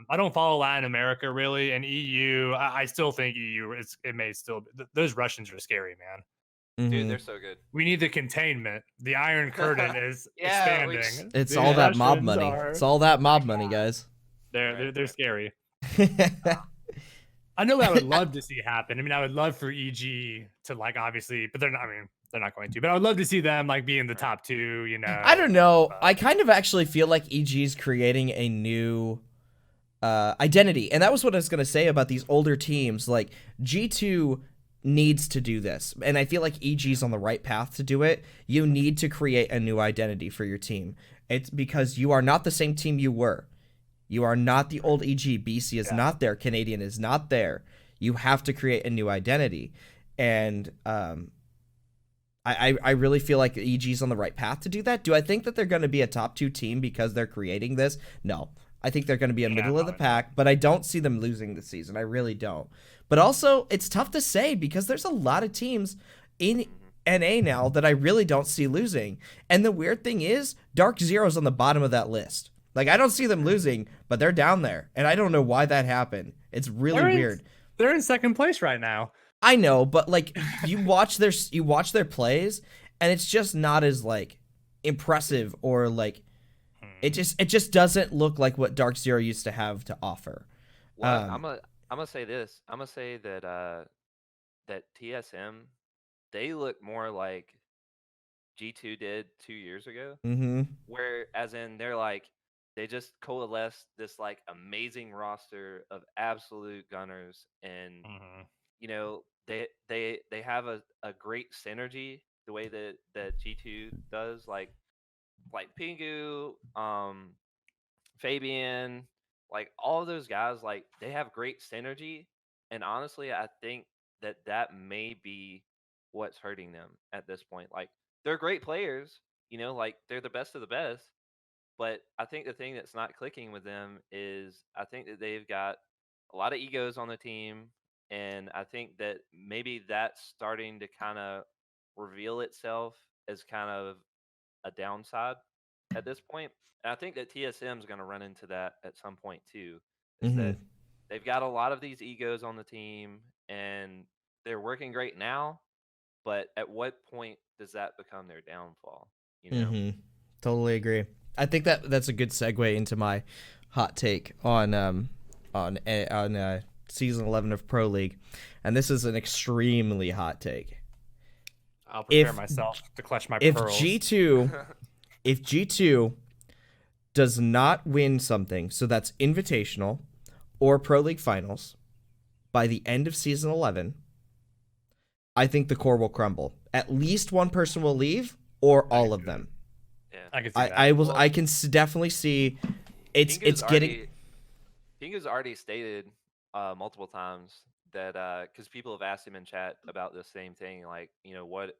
I don't follow Latin America really, and EU. I still think EU. It may still. Those Russians are scary, man. Dude, they're so good. We need the containment. The Iron Curtain is Yeah, expanding. It's The all that mob discussions money. are- It's all that mob money, guys. They're scary. I know what I would love to see happen. I mean, I would love for EG to like obviously, but they're not. I mean, they're not going to. But I would love to see them like be in the top 2. You know. I don't know. I kind of actually feel like EG's creating a new identity, and that was what I was gonna say about these older teams. Like G2 needs to do this, and I feel like EG's on the right path to do it. You need to create a new identity for your team. It's because you are not the same team you were. You are not the old EG. BC is not there. Canadian is not there. You have to create a new identity. And I really feel like EG's on the right path to do that. Do I think that they're going to be a top 2 team because they're creating this? No. I think they're going to be a middle of the pack, but I don't see them losing this season. I really don't. But also, it's tough to say because there's a lot of teams in NA now that I really don't see losing. And the weird thing is, Dark Zero's on the bottom of that list. Like, I don't see them losing, but they're down there. And I don't know why that happened. It's really weird. They're in second place right now. I know, but like you watch their plays, and it's just not as like impressive or like it just doesn't look like what Dark Zero used to have to offer. Well, I'm gonna say this. I'm gonna say that that TSM, they look more like G2 did 2 years ago. Where as in they're like they just coalesced this like amazing roster of absolute gunners, and you know they have a great synergy the way that G2 does, like Penghu, Fabian, like all of those guys, like they have great synergy, and honestly I think that may be what's hurting them at this point. Like they're great players, you know, like they're the best of the best, but I think the thing that's not clicking with them is I think that they've got a lot of egos on the team, and I think that maybe that's starting to kind of reveal itself as kind of a downside at this point. And I think that TSM is going to run into that at some point too. Is that they've got a lot of these egos on the team, and they're working great now, but at what point does that become their downfall? You know. Totally agree. I think that's a good segue into my hot take on season 11 of Pro League, and this is an extremely hot take. I'll prepare myself to clutch my pearls. If G2 does not win something, so that's Invitational or Pro League Finals, by the end of season 11, I think the core will crumble. At least one person will leave, or all of them. Yeah, I can see that. I can definitely see it's getting. Penghu's already stated multiple times that because people have asked him in chat about the same thing, like, you know, what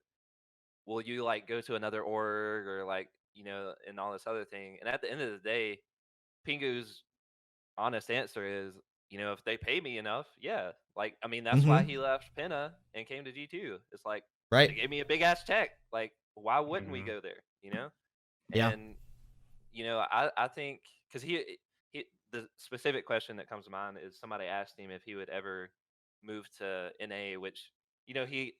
will you like go to another org or like, you know, and all this other thing. And at the end of the day, Penghu's honest answer is, you know, if they pay me enough, yeah. Like, I mean, that's why he left Penna and came to G2. It's like, right. They gave me a big ass check. Like, why wouldn't we go there? You know? Yeah. And, you know, I think, because he, the specific question that comes to mind is somebody asked him if he would ever move to NA, which, you know, he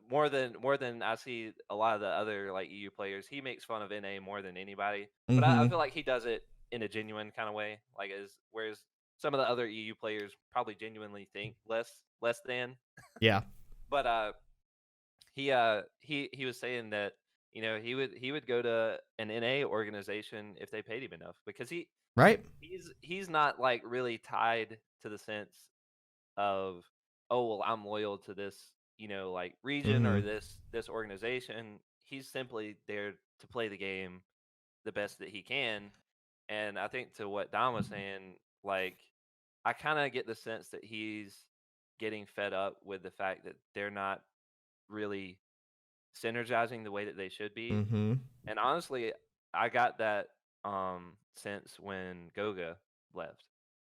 more than I see a lot of the other like EU players, he makes fun of NA more than anybody. But I feel like he does it in a genuine kind of way, like whereas some of the other EU players probably genuinely think less than. Yeah. But he was saying that, you know, he would go to an NA organization if they paid him enough, because he's not like really tied to the sense of, oh well, I'm loyal to this, you know, like region or this organization. He's simply there to play the game the best that he can. And I think to what Don was saying, like, I kind of get the sense that he's getting fed up with the fact that they're not really synergizing the way that they should be. And honestly, I got that sense when Goga left.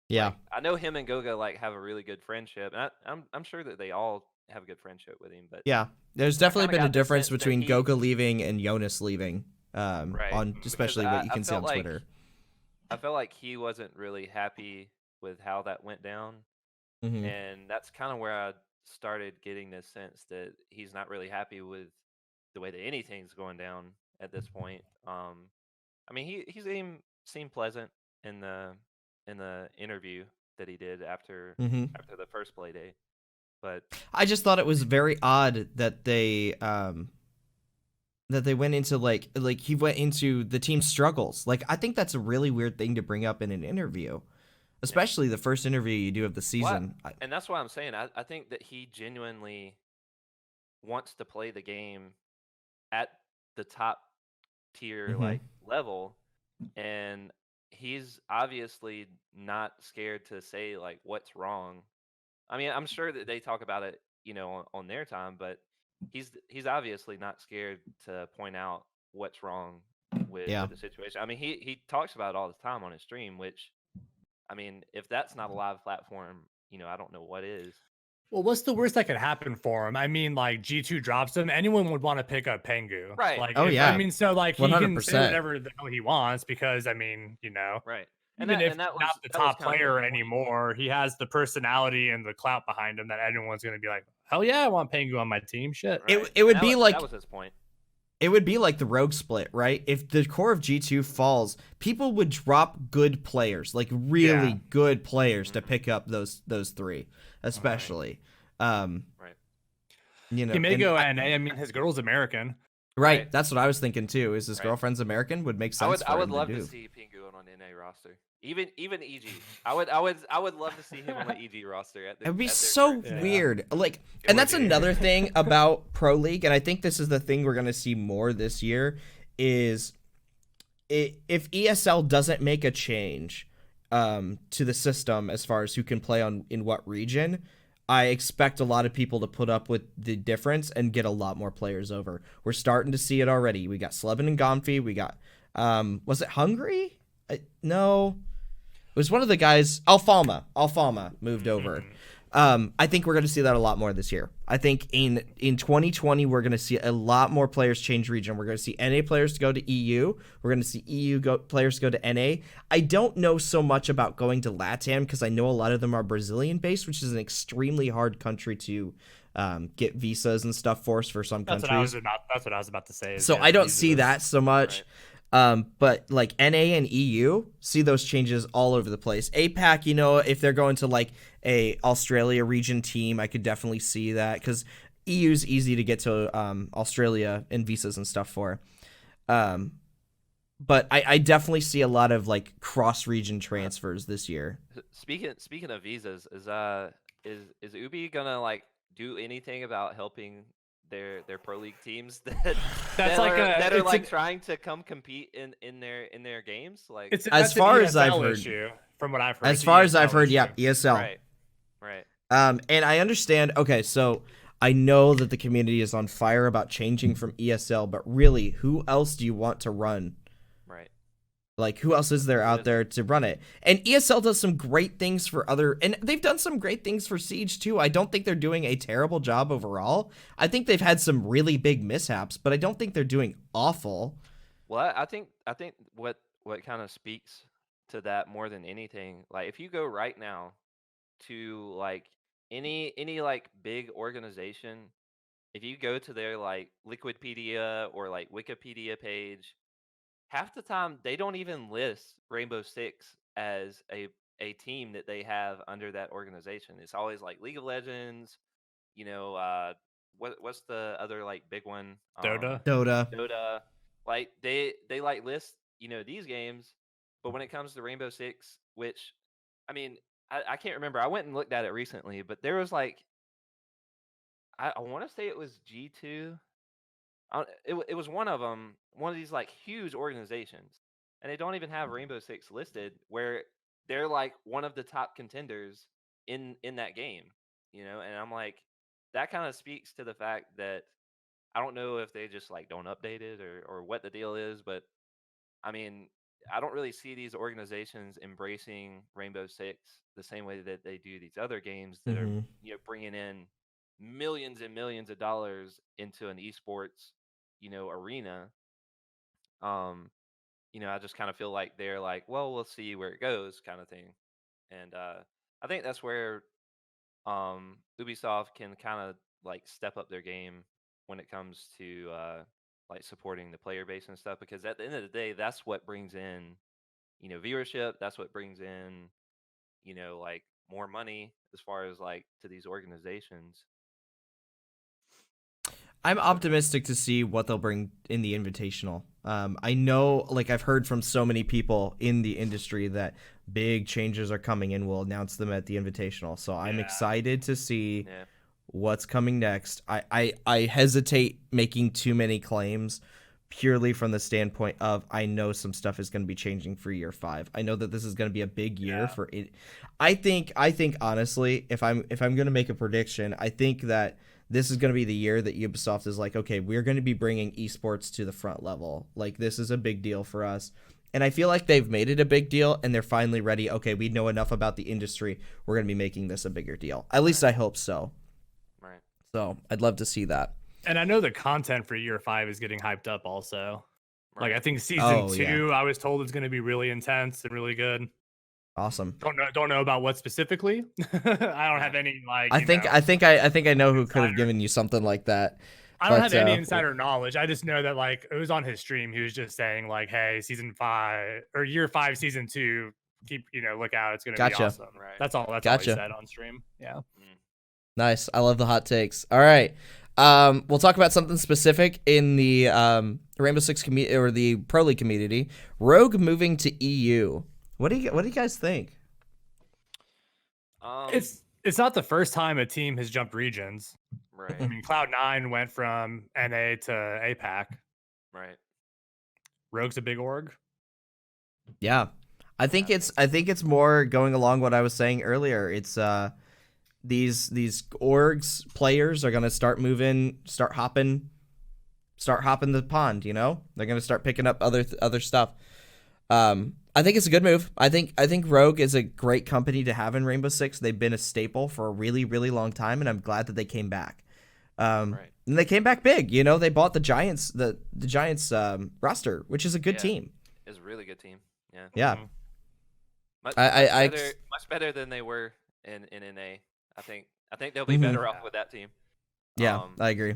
Yeah. Like, I know him and Goga like have a really good friendship, and I'm sure that they all have a good friendship with him. But yeah, there's definitely been a difference sense that between Goga leaving and Jonas leaving. Right. On especially what you can see on like, Twitter. I felt like he wasn't really happy with how that went down, and that's kind of where started getting this sense that he's not really happy with the way that anything's going down at this point. I mean, he seemed pleasant in the interview that he did after Hmm. after the first play day, but I just thought it was very odd that they went into like he went into the team's struggles. Like, I think that's a really weird thing to bring up in an interview, especially the first interview you do of the season. and that's why I'm saying I think that he genuinely wants to play the game at the top tier Mhm. like level, and he's obviously not scared to say like what's wrong. I mean, I'm sure that they talk about it, on their time, but he's obviously not scared to point out what's wrong Yeah. with the situation. I mean, he talks about it all the time on his stream, which, I mean, if that's not a live platform, I don't know what is. Well, what's the worst that could happen for him? I mean, like G2 drops him, anyone would want to pick up Penghu. Right. Like, Oh, yeah. I mean, so like he can say 100%. whatever the hell he wants because I mean, Right. even if that he's not the that was top kind of his player point. anymore, he has the personality and the clout behind him that everyone's going to be like, hell yeah, I want Penghu on my team. Shit. Right. It would And be like that was his point. it would be like the rogue split, right? If the core of G2 falls, people would drop good players, like really good players, to pick up those three, especially. Right. He may go NA. I mean, his girl's American. Right. That's what I was thinking too. Is his Right. girlfriend's American? Would make sense. I would for him love to to do. see Penghu on an NA roster. Even EG. I would love to see him on the EG roster at the. It would be at their so current- weird. Like, It and would that's be. another thing about Pro League, and I think this is the thing we're gonna see more this year, is if ESL doesn't make a change to the system as far as who can play in what region, I expect a lot of people to put up with the difference and get a lot more players over. We're starting to see it already. We got Slevin and Gomfi. We got, was it Hungary? No. It was one of the guys, Alfalma. Alfalma moved over. I think we're going to see that a lot more this year. I think in 2020, we're going to see a lot more players change region. We're going to see NA players go to EU. We're going to see EU players go to NA. I don't know so much about going to LATAM because I know a lot of them are Brazilian-based, which is an extremely hard country to get visas and stuff for some That's countries. what I was about to say. So I don't see that so much. But like NA and EU, see those changes all over the place. APAC, if they're going to like a Australia region team, I could definitely see that because EU's easy to get to Australia and visas and stuff for. But I definitely see a lot of like cross region transfers this year. Speaking of visas, is Ubi gonna like do anything about helping their pro league teams that are trying to come compete in their games? Like, as far as I've heard, from what I've heard, as far as I've heard, yeah, ESL. Right. And I understand. Okay, so I know that the community is on fire about changing from ESL, but really, who else do you want to run? Right. Like, who else is there out there to run it? And ESL does some great things for and they've done some great things for Siege too. I don't think they're doing a terrible job overall. I think they've had some really big mishaps, but I don't think they're doing awful. Well, I think what kind of speaks to that more than anything, like if you go right now to like any like big organization, if you go to their like Liquipedia or like Wikipedia page, half the time they don't even list Rainbow Six as a team that they have under that organization. It's always like League of Legends, what's the other like big one? Dota. Like they like list, these games, but when it comes to Rainbow Six, which I mean, I can't remember. I went and looked at it recently, but there was like I want to say it was G2. It was one of them, one of these like huge organizations, and they don't even have Rainbow Six listed, where they're like one of the top contenders in that game, And I'm like, that kind of speaks to the fact that I don't know if they just like don't update it or what the deal is, but I mean, I don't really see these organizations embracing Rainbow Six the same way that they do these other games that are bringing in millions and millions of dollars into an esports arena. I just kind of feel like they're like, well, we'll see where it goes, kind of thing. And I think that's where Ubisoft can kind of like step up their game when it comes to like supporting the player base and stuff, because at the end of the day, that's what brings in, viewership. That's what brings in, like more money as far as like to these organizations. I'm optimistic to see what they'll bring in the Invitational. I know, like, I've heard from so many people in the industry that big changes are coming and we'll announce them at the Invitational. So I'm excited to see what's coming next. I hesitate making too many claims purely from the standpoint of I know some stuff is going to be changing for year 5. I know that this is going to be a big year for it. I think honestly, if I'm going to make a prediction, I think that this is going to be the year that Ubisoft is like, okay, we're going to be bringing esports to the front level. Like, this is a big deal for us. And I feel like they've made it a big deal and they're finally ready. Okay, we know enough about the industry. We're going to be making this a bigger deal. At least I hope so. Right. So I'd love to see that. And I know the content for year 5 is getting hyped up also. Right. Like, I think season 2, I was told it's going to be really intense and really good. Awesome. Don't know about what specifically. I don't have any like. I think I know who could have given you something like that. I don't have any insider knowledge. I just know that like it was on his stream. He was just saying like, "Hey, season 5 or year 5, season 2, keep look out. It's gonna be awesome." Right. That's all. That's all he said on stream. Yeah. Nice. I love the hot takes. All right. We'll talk about something specific in the Rainbow Six community or the Pro League community. Rogue moving to EU. What do you guys think? It's not the first time a team has jumped regions. Right. I mean, Cloud9 went from NA to APAC. Right. Rogue's a big org. Yeah. I think it's more going along what I was saying earlier. It's these orgs players are gonna start hopping the pond, They're gonna start picking up other stuff. I think it's a good move. I think Rogue is a great company to have in Rainbow Six. They've been a staple for a really, really long time, and I'm glad that they came back. And they came back big. They bought the Giants, the Giants roster, which is a good team. It's a really good team. Yeah. Yeah. Much better than they were in NA. I think they'll be better off with that team. Yeah, I agree.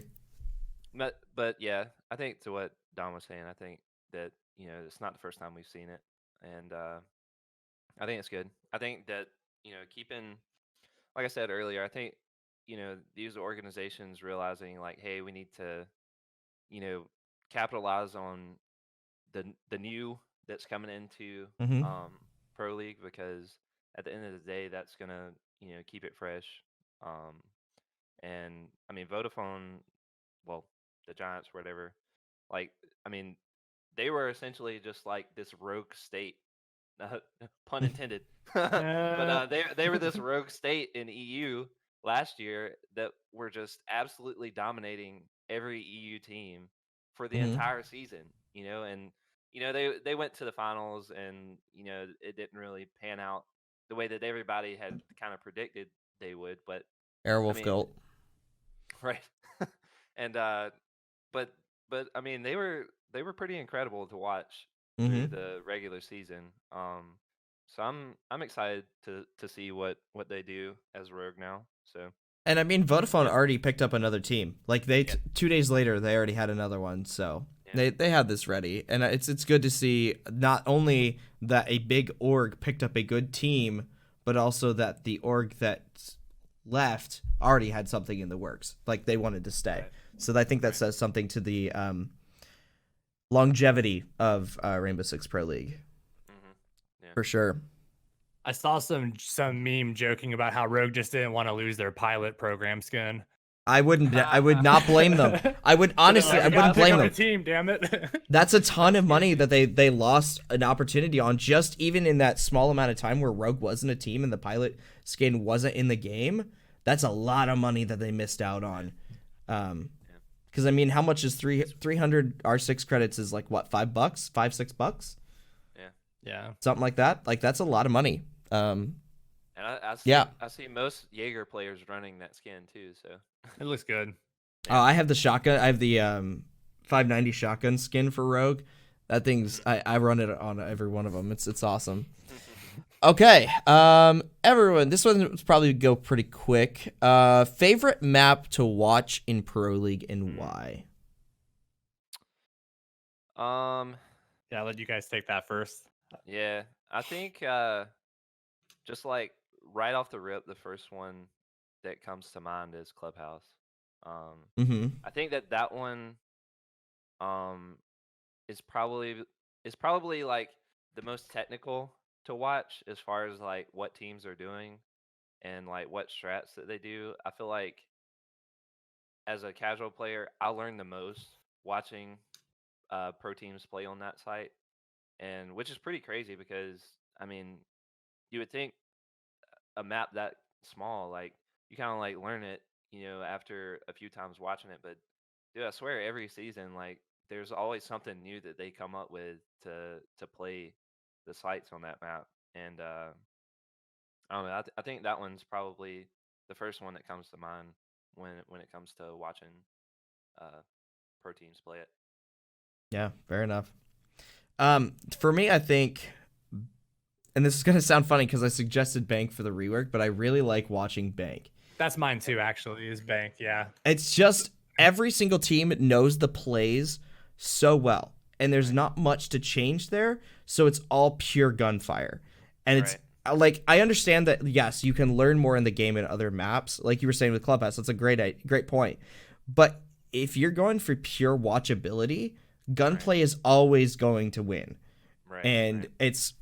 But yeah, I think to what Don was saying, I think that it's not the first time we've seen it. And I think it's good. I think that, keeping, like I said earlier, I think, these organizations realizing like, hey, we need to, capitalize on the new that's coming into Pro League, because at the end of the day, that's going to, keep it fresh. And I mean, Vodafone, well, the Giants, whatever, like, I mean, they were essentially just like this rogue state, pun intended. But they were this rogue state in EU last year that were just absolutely dominating every EU team for the entire season. And they went to the finals, and it didn't really pan out the way that everybody had kind of predicted they would. But Airwolf Gold, right? And but I mean, they were pretty incredible to watch through the regular season. So I'm excited to see what they do as Rogue now. So. And I mean, Vodafone already picked up another team. Like 2 days later, they already had another one. So they had this ready, and it's good to see not only that a big org picked up a good team, but also that the org that left already had something in the works. Like they wanted to stay. Right. So I think that says something to the longevity of Rainbow Six Pro League, for sure. I saw some meme joking about how Rogue just didn't want to lose their pilot program skin. I would not blame them. I would honestly, I wouldn't blame them. Team, damn it. That's a ton of money that they lost an opportunity on, just even in that small amount of time where Rogue wasn't a team and the pilot skin wasn't in the game. That's a lot of money that they missed out on. Because I mean, how much is 300 R6 credits is like what, $5, $6? Yeah, something like that. Like that's a lot of money. And I see most Jaeger players running that skin too, so it looks good. Oh, I have the shotgun. I have the 590 shotgun skin for Rogue. That thing's I run it on every one of them. It's awesome. Okay. Everyone, this one's probably go pretty quick. Favorite map to watch in Pro League and why? Yeah, I'll let you guys take that first. Yeah, I think just like right off the rip, the first one that comes to mind is Clubhouse. Mm-hmm. I think that one um is probably like the most technical to watch as far as like what teams are doing and like what strats that they do. I feel like as a casual player, I learn the most watching pro teams play on that site, and which is pretty crazy because I mean you would think a map that small, like you kind of like learn it, after a few times watching it. But dude, I swear every season, like there's always something new that they come up with to play the sites on that map. And I don't know. I think that one's probably the first one that comes to mind when it comes to watching uh, pro teams play it. Yeah, fair enough. For me, I think, and this is gonna sound funny because I suggested Bank for the rework, but I really like watching Bank. That's mine too, actually, is Bank. Yeah. It's just every single team knows the plays so well, and there's not much to change there, so it's all pure gunfire. And it's like, I understand that, yes, you can learn more in the game in other maps, like you were saying with Clubhouse. That's a great point. But if you're going for pure watchability, gunplay is always going to win. And it's,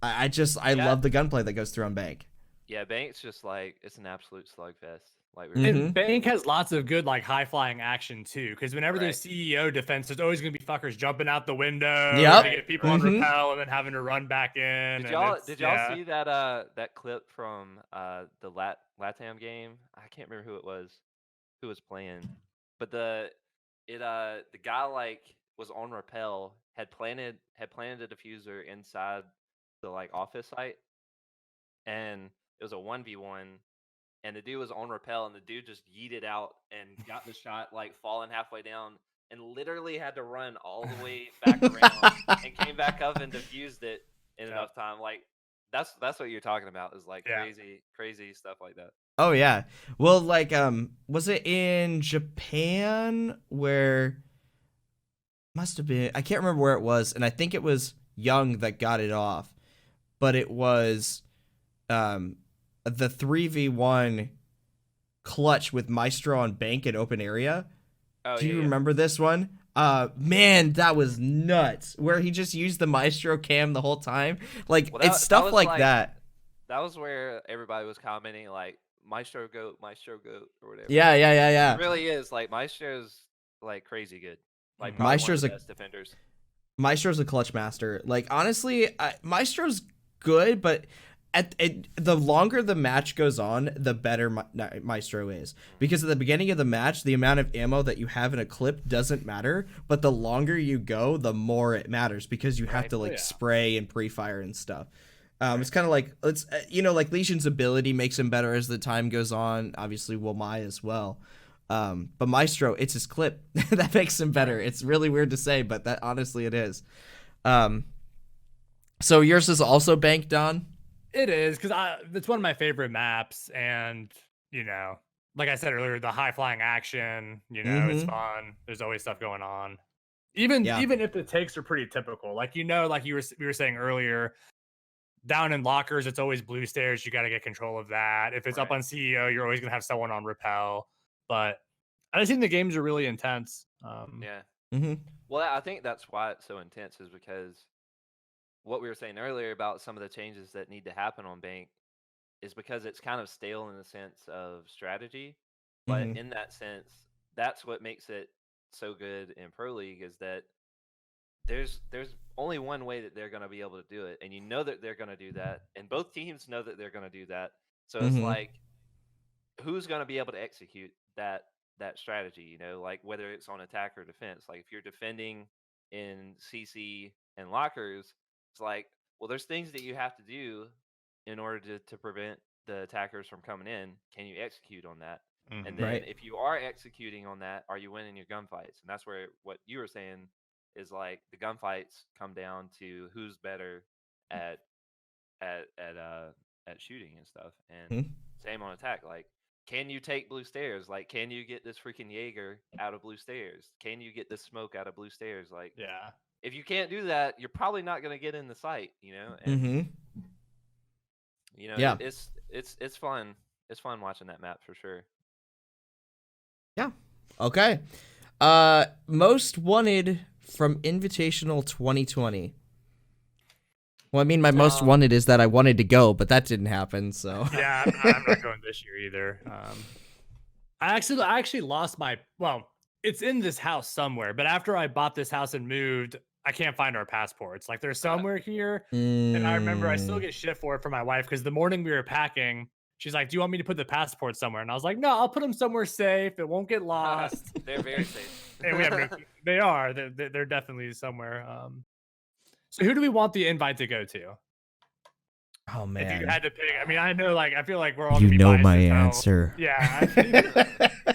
I love the gunplay that goes through on Bank. Yeah, Bank's just like, it's an absolute slugfest. Like, and Bank has lots of good like high flying action too, because whenever there's CEO defense, there's always gonna be fuckers jumping out the window to get people on rappel and then having to run back in. Did y'all see that clip from the LATAM game? I can't remember who was playing, but the guy like was on rappel, had planted a diffuser inside the like office site, and it was a 1v1, and the dude was on rappel, and the dude just yeeted out and got the shot like falling halfway down, and literally had to run all the way back around and came back up and defused it in enough time. Like that's what you're talking about, is like crazy stuff like that. Oh yeah. Well, like was it in Japan where, must have been, I can't remember where it was, and I think it was Young that got it off, but it was the 3v1 clutch with Maestro on Bank in open area. Do you remember this one? Man, that was nuts. Where he just used the Maestro cam the whole time. Like, it's stuff like that. That was where everybody was commenting like Maestro goat or whatever. Yeah. It really is. Like Maestro's like crazy good. Like Maestro's one of the best defenders. Maestro's a clutch master. Like, honestly, Maestro's good, but the longer the match goes on, the better Maestro is. Because at the beginning of the match, the amount of ammo that you have in a clip doesn't matter, but the longer you go, the more it matters, because you have to like spray and pre-fire and stuff. It's kind of like, like Legion's ability makes him better as the time goes on. Obviously, Womai as well. But Maestro, it's his clip that makes him better. It's really weird to say, but that honestly it is. So yours is also Bank, Don? It is, because it's one of my favorite maps, and like I said earlier, the high flying action, it's fun. There's always stuff going on. Even if the takes are pretty typical, like we were saying earlier, down in lockers, it's always blue stairs. You got to get control of that. If it's up on CEO, you're always gonna have someone on rappel. But I just think the games are really intense. Well, I think that's why it's so intense, is because what we were saying earlier about some of the changes that need to happen on Bank is because it's kind of stale in the sense of strategy. But in that sense, that's what makes it so good in Pro League, is that there's only one way that they're going to be able to do it, and that they're going to do that, and both teams know that they're going to do that. So it's like, who's going to be able to execute that strategy? Like whether it's on attack or defense. Like if you're defending in CC and lockers, it's like, well, there's things that you have to do in order to prevent the attackers from coming in. Can you execute on that? And then if you are executing on that, are you winning your gunfights? And that's where what you were saying is like the gunfights come down to who's better at at shooting and stuff, and same on attack. Like, can you take blue stairs? Like, can you get this freaking Jaeger out of blue stairs? Can you get this smoke out of blue stairs? Like, Yeah. if you can't do that, you're probably not gonna get in the site, you know. And you know, Yeah. it's fun. It's fun watching that map for sure. Yeah. Okay. Most wanted from Invitational 2020. Well, I mean, my most wanted is that I wanted to go, but that didn't happen. So Yeah, I'm not going this year either. I actually lost my. Well, it's in this house somewhere, but after I bought this house and moved, I can't find our passports. Like, they're somewhere here, and I remember I still get shit for it from my wife because the morning we were packing, she's like, "Do you want me to put the passport somewhere?" And I was like, "No, I'll put them somewhere safe. It won't get lost." They're very safe. And we have they are. They're definitely somewhere. So who do we want the invite to go to? Oh man! If you had to pick, I mean, I know, like, I feel like we're all. You gonna be know biased my as hell. answer. Yeah.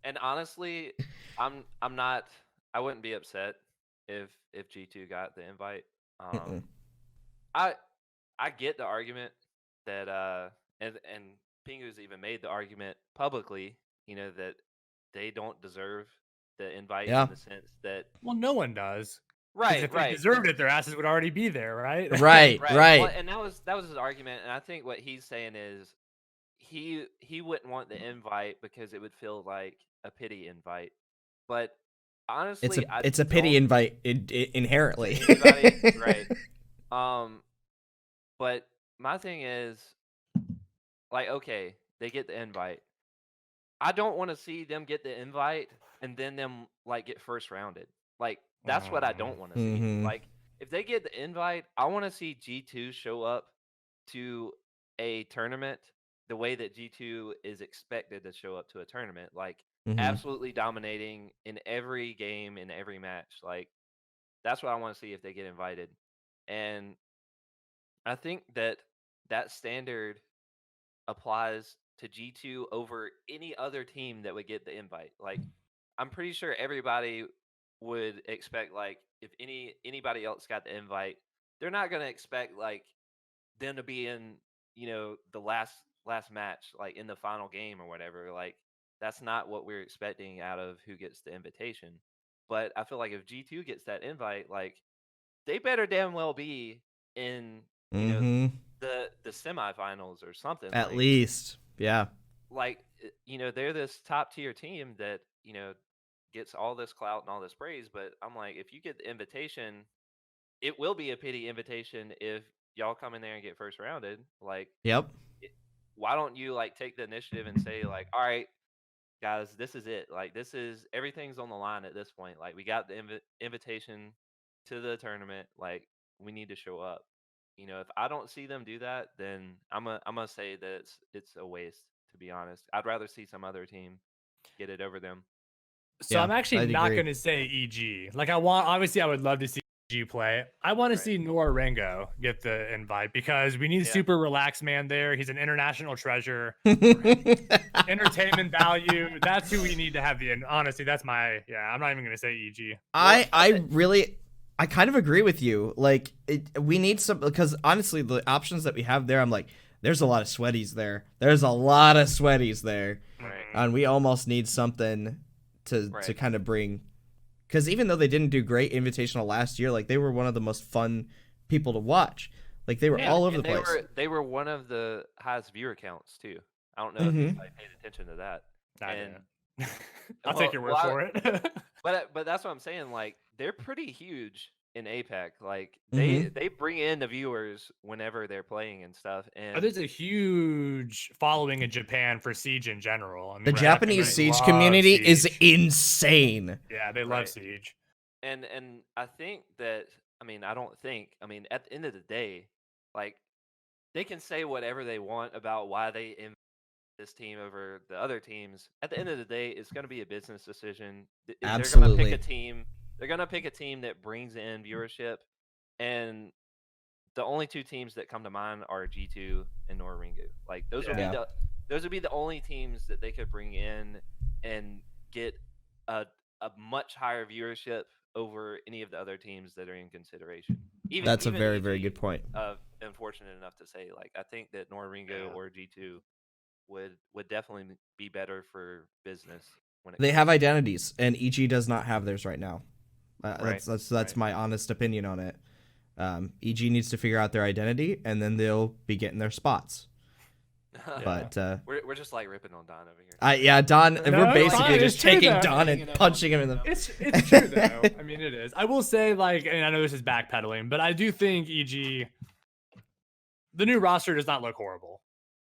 And honestly, I'm not. I wouldn't be upset if G2 got the invite. I get the argument that and Penghu's even made the argument publicly, you know, that they don't deserve the invite in the sense that Well, no one does. If they deserved it, their asses would already be there, right? Right. Well, and that was his argument, and I think what he's saying is he wouldn't want the invite because it would feel like a pity invite. But honestly, it's a pity invite inherently. Right. But my thing is, like, okay, they get the invite. I don't want to see them get the invite and then them like get first rounded. Like, that's what I don't want to see. Like, if they get the invite, I want to see G2 show up to a tournament the way that G2 is expected to show up to a tournament, like absolutely dominating in every game, in every match. Like, that's what I want to see if they get invited. And I think that standard applies to G2 over any other team that would get the invite. Like, I'm pretty sure everybody would expect, like, if anybody else got the invite, they're not going to expect like them to be in, you know, the last match, like in the final game or whatever. Like, that's not what we're expecting out of who gets the invitation. But I feel like if G2 gets that invite, like, they better damn well be in, you know, the semifinals or something. At least. Yeah. Like, you know, they're this top tier team that, you know, gets all this clout and all this praise. But I'm like, if you get the invitation, it will be a pity invitation if y'all come in there and get first rounded. Like, yep. Why don't you like take the initiative and say, like, all right, guys, this is it. Like, this is, everything's on the line at this point. Like, we got the invitation to the tournament. Like, we need to show up. You know, if I don't see them do that, then I'm gonna say that it's a waste, to be honest. I'd rather see some other team get it over them. So yeah, I'm actually not going to say EG. Like, obviously I would love to see EG play. I want to see Nora Rengo get the invite because we need a super relaxed man there. He's an international treasure. Entertainment value. That's who we need to have honestly, that's my, I'm not even going to say EG. I kind of agree with you. Like, we need some, because honestly, the options that we have there, I'm like, there's a lot of sweaties there. Right. And we almost need something to kind of bring, because even though they didn't do great invitational last year, like, they were one of the most fun people to watch. Like, they were all over the place. They were one of the highest viewer counts too. I don't know if you paid attention to that. I'll take your word for it. But that's what I'm saying. Like, they're pretty huge in APAC. Like, they bring in the viewers whenever they're playing and stuff. And there's a huge following in Japan for Siege in general. I mean, the Japanese Siege community is insane. Yeah, they love Siege. And I think that, I mean, at the end of the day, like, they can say whatever they want about why they invite this team over the other teams. At the end of the day, it's going to be a business decision. Absolutely. They're going to pick a team. They're going to pick a team that brings in viewership. And the only two teams that come to mind are G2 and Nora Rengo. Like, those would be the only teams that they could bring in and get a much higher viewership over any of the other teams that are in consideration. That's a even very, very EG, good point. am fortunate enough to say, like, I think that Noringo Yeah. or G2 would definitely be better for business when it They comes have to- identities, and EG does not have theirs right now. Right, That's right. my honest opinion on it. EG needs to figure out their identity, and then they'll be getting their spots. But we're just like ripping on Don over here. yeah, Don, No, we're it's basically fine. just It's true, taking though. Don Hanging and up punching on him in the. It's true though. I mean, it is. I will say, like, and I know this is backpedaling, but I do think EG, the new roster does not look horrible.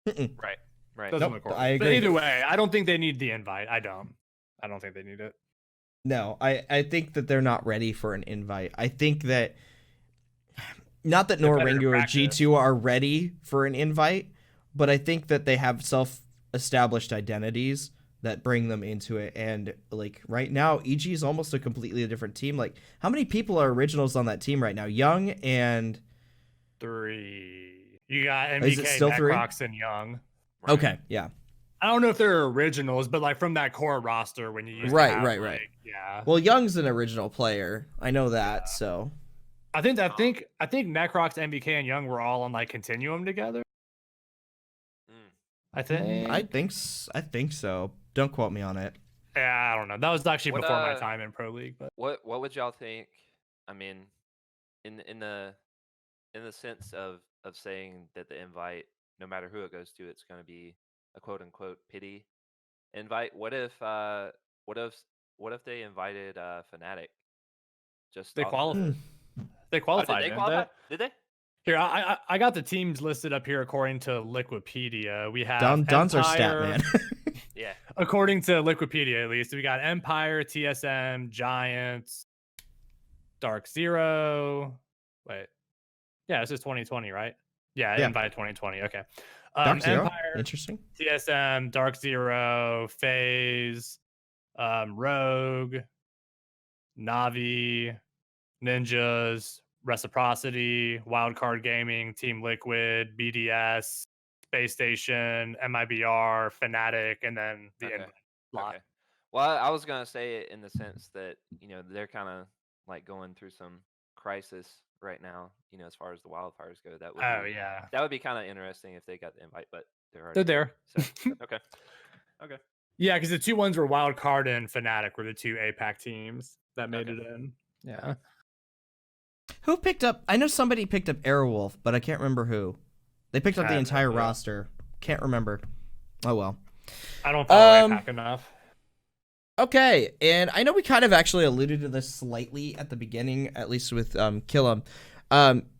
Right. Right. Doesn't Nope, look horrible. I But agree. either way, I don't think they need the invite. I don't think they need it. No, I think that they're not ready for an invite. I think that not that They're better to Noringo or practice. G2 are ready for an invite, but I think that they have self-established identities that bring them into it. And like right now, EG is almost a completely different team. Like, how many people are originals on that team right now? Young and 3. You got Is it MBK, still 3? Necrox, and Young. Right. okay, yeah, I don't know if they're originals, but like from that core roster when you used Right, to have, right. like, yeah. Well, Young's an original player. I know that. So I think Necrox, MBK, and Young were all on like Continuum together. Mm. I think. I think so. Don't quote me on it. Yeah, I don't know. That was actually What, before my time in Pro League, but What would y'all think? I mean, in the sense of saying that the invite, no matter who it goes to, it's going to be a quote unquote pity invite. What if they invited Fnatic? Just they off qualified. the- They Oh, qualified. did they didn't qualify? they? Did they? Here, I got the teams listed up here according to Liquipedia. We have Don's our stat Empire- man. Yeah. According to Liquipedia, at least, we got Empire, TSM, Giants, Dark Zero. Wait, yeah, this is 2020, right? Yeah, Yeah. Invite 2020. Okay. Dark Zero? Empire, Interesting. TSM, Dark Zero, FaZe, Rogue, Navi, Ninjas, Reciprocity, Wildcard Gaming, Team Liquid, BDS, Space Station, MIBR, Fnatic, and then the Okay. invite lot. Okay. Well, I was gonna say it in the sense that they're kind of like going through some crisis right now. As far as the wildfires go, that would Oh be, yeah, that would be kind of interesting if they got the invite, but they're they're already there. So okay. Okay. Yeah, because the two ones were Wildcard and Fnatic were the two APAC teams that made Okay. it in. Yeah. Who picked up? I know somebody picked up Airwolf, but I can't remember who. They picked up I the have no entire clue. roster. Can't remember. Oh well. I don't follow Um, APAC enough. Okay, and I know we kind of actually alluded to this slightly at the beginning, at least with Killem.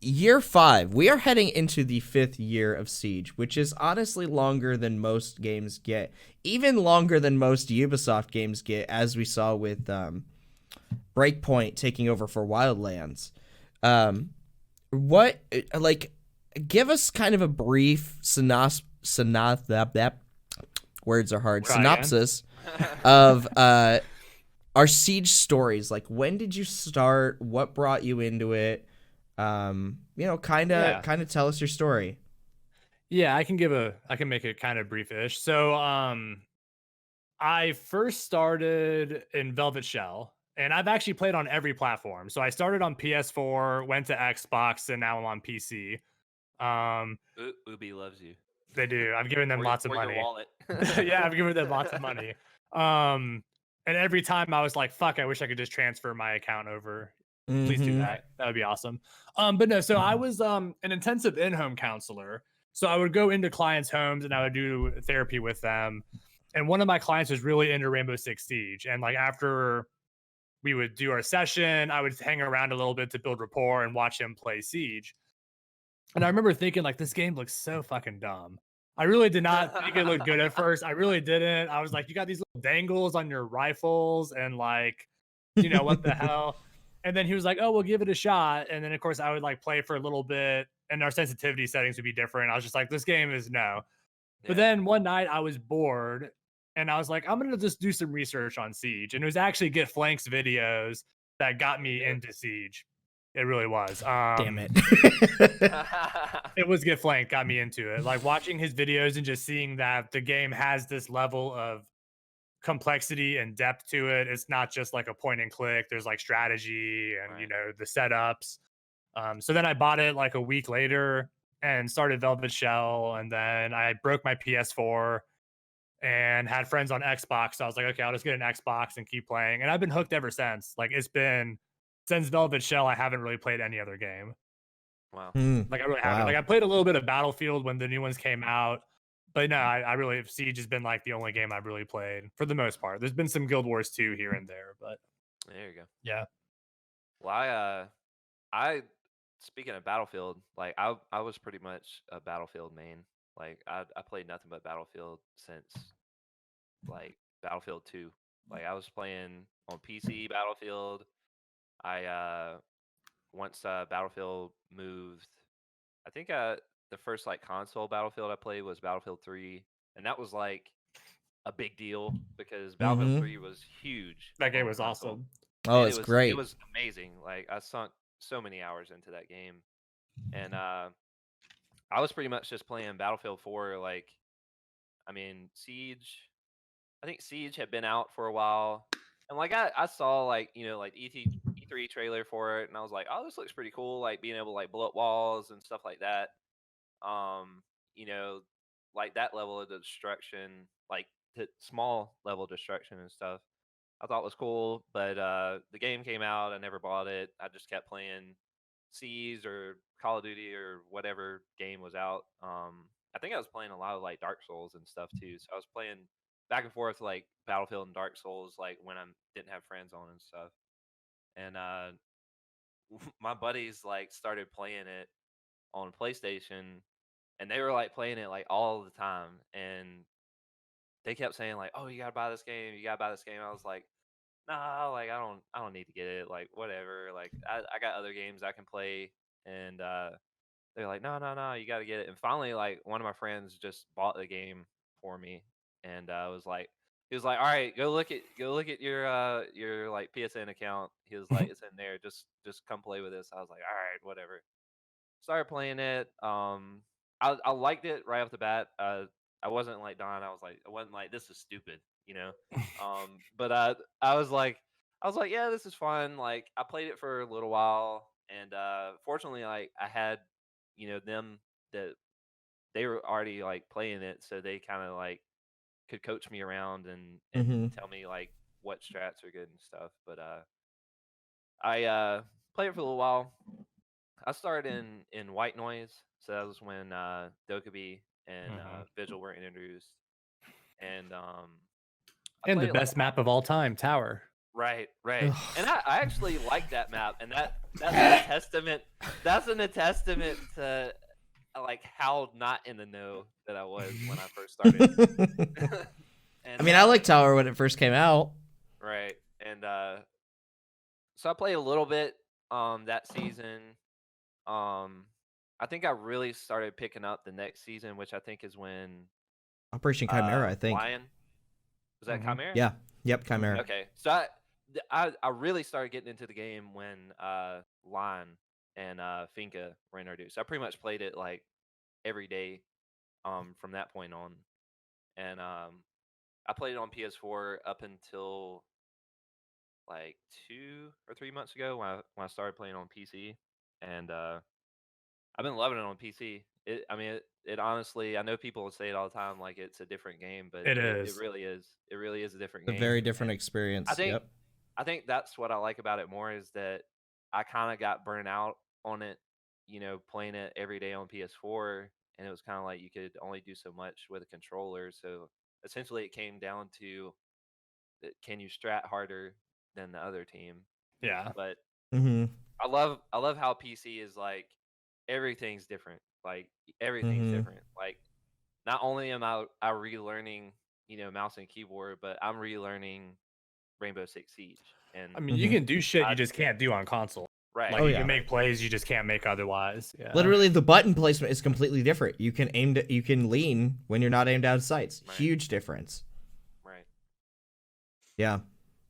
Year 5, we are heading into the 5th year of Siege, which is honestly longer than most games get, even longer than most Ubisoft games get, as we saw with Breakpoint taking over for Wildlands. Give us kind of a brief words are hard. Try again. Synopsis of our Siege stories. Like, when did you start? What brought you into it? Kind of tell us your story. Yeah, I can make it kind of briefish. So, I first started in Velvet Shell, and I've actually played on every platform. So I started on PS4, went to Xbox, and now I'm on PC. Ubi loves you. They do. I've given them Or- lots of or money. Your wallet. Yeah, I've given them lots of money. And every time I was like, fuck, I wish I could just transfer my account over. Please do Mhm. that. That would be awesome. But no, so I was an intensive in-home counselor. So I would go into clients' homes and I would do therapy with them. And one of my clients was really into Rainbow Six Siege. And like after we would do our session, I would hang around a little bit to build rapport and watch him play Siege. And I remember thinking, like, this game looks so fucking dumb. I really did not think it looked good at first. I really didn't. I was like, you got these little dangles on your rifles and like, what the hell? And then he was like, oh, we'll give it a shot. And then, of course, I would like play for a little bit and our sensitivity settings would be different. I was just like, this game is no. But then one night I was bored and I was like, I'm going to just do some research on Siege. And it was actually Get Flank's videos that got me into Siege. It really was. Damn it. It was Get Flank got me into it. Like watching his videos and just seeing that the game has this level of complexity and depth to it. It's not just like a point and click. There's like strategy and Right. the setups. So then I bought it like a week later and started Velvet Shell, and then I broke my PS4 and had friends on Xbox. So I was like, okay, I'll just get an Xbox and keep playing. And I've been hooked ever since. Like it's been since Velvet Shell, I haven't really played any other game. Wow. Like I really haven't. Wow. Like I played a little bit of Battlefield when the new ones came out, but no, I really Siege has been like the only game I've really played for the most part. There's been some Guild Wars 2 here and there, but There you go. yeah. Well, I speaking of Battlefield, like I was pretty much a Battlefield main. Like I played nothing but Battlefield since like Battlefield 2. Like I was playing on PC Battlefield. I once Battlefield moved, I think the first like console Battlefield I played was Battlefield 3, and that was like a big deal because Battlefield 3 was huge. That game on was console. awesome. Oh, And it's it great. was amazing. Like I sunk so many hours into that game, and I was pretty much just playing Battlefield 4. Like, I mean, Siege. I think Siege had been out for a while, and like I saw like like E3 trailer for it, and I was like, oh, this looks pretty cool. Like being able to like blow up walls and stuff like that. Um, you know, like that level of destruction, like the small level destruction and stuff. I thought was cool, but the game came out. I never bought it. I just kept playing Siege or Call of Duty or whatever game was out. I think I was playing a lot of like Dark Souls and stuff too. So I was playing back and forth like Battlefield and Dark Souls, like when I didn't have friends on and stuff. And my buddies like started playing it on PlayStation, and they were like playing it like all the time, and they kept saying like, "Oh, you gotta buy this game. You gotta buy this game." I was like, "Nah, like I don't need to get it. Like whatever. Like I got other games I can play." And they're like, "No, no, no, you gotta get it." And finally, like one of my friends just bought the game for me, and he was like, "All right, go look at your like PSN account." He was like, "It's in there. Just come play with this." I was like, "All right, whatever." Started playing it. I liked it right off the bat. I wasn't like Don. I wasn't like this is stupid, you know. But I was like, yeah, this is fun. Like I played it for a little while, and fortunately, like I had, them that they were already like playing it, so they kind of like could coach me around and tell me like what strats are good and stuff. But I played it for a little while. I started in White Noise, so that was when Dokkaebi and Vigil were introduced, and I And the played it, like, best map of all time, Tower. right, and I actually like that map, and that's a testament. That's a testament to like how not in the know that I was when I first started. And, I mean, I liked Tower when it first came out. right, and so I played a little bit that season. I think I really started picking up the next season, which I think is when Operation Chimera, I think. Lion. Was that Chimera? Yeah. Yep, Chimera. Okay, so I really started getting into the game when Lion and Finka were introduced. I pretty much played it like every day from that point on, and I played it on PS4 up until like 2 or 3 months ago when I started playing on PC, and I've been loving it on PC. I mean, it honestly, I know people say it all the time, like it's a different game, but It it is. really is. It really is a different A game. very different And experience. I think that's what I like about it more is that I kind of got burnt out on it, playing it every day on PS4, and it was kind of like you could only do so much with a controller. So essentially, it came down to can you strat harder than the other team? Yeah. But Mm-hmm. I love how PC is like everything's different. Like everything's different. Like not only am I relearning, mouse and keyboard, but I'm relearning Rainbow Six Siege. And I mean, you can do shit you just can't do on console. right. Like Oh, you yeah. can make plays you just can't make otherwise. Yeah. Literally, the button placement is completely different. You can you can lean when you're not aimed down sights. Right. Huge difference. Right. Yeah,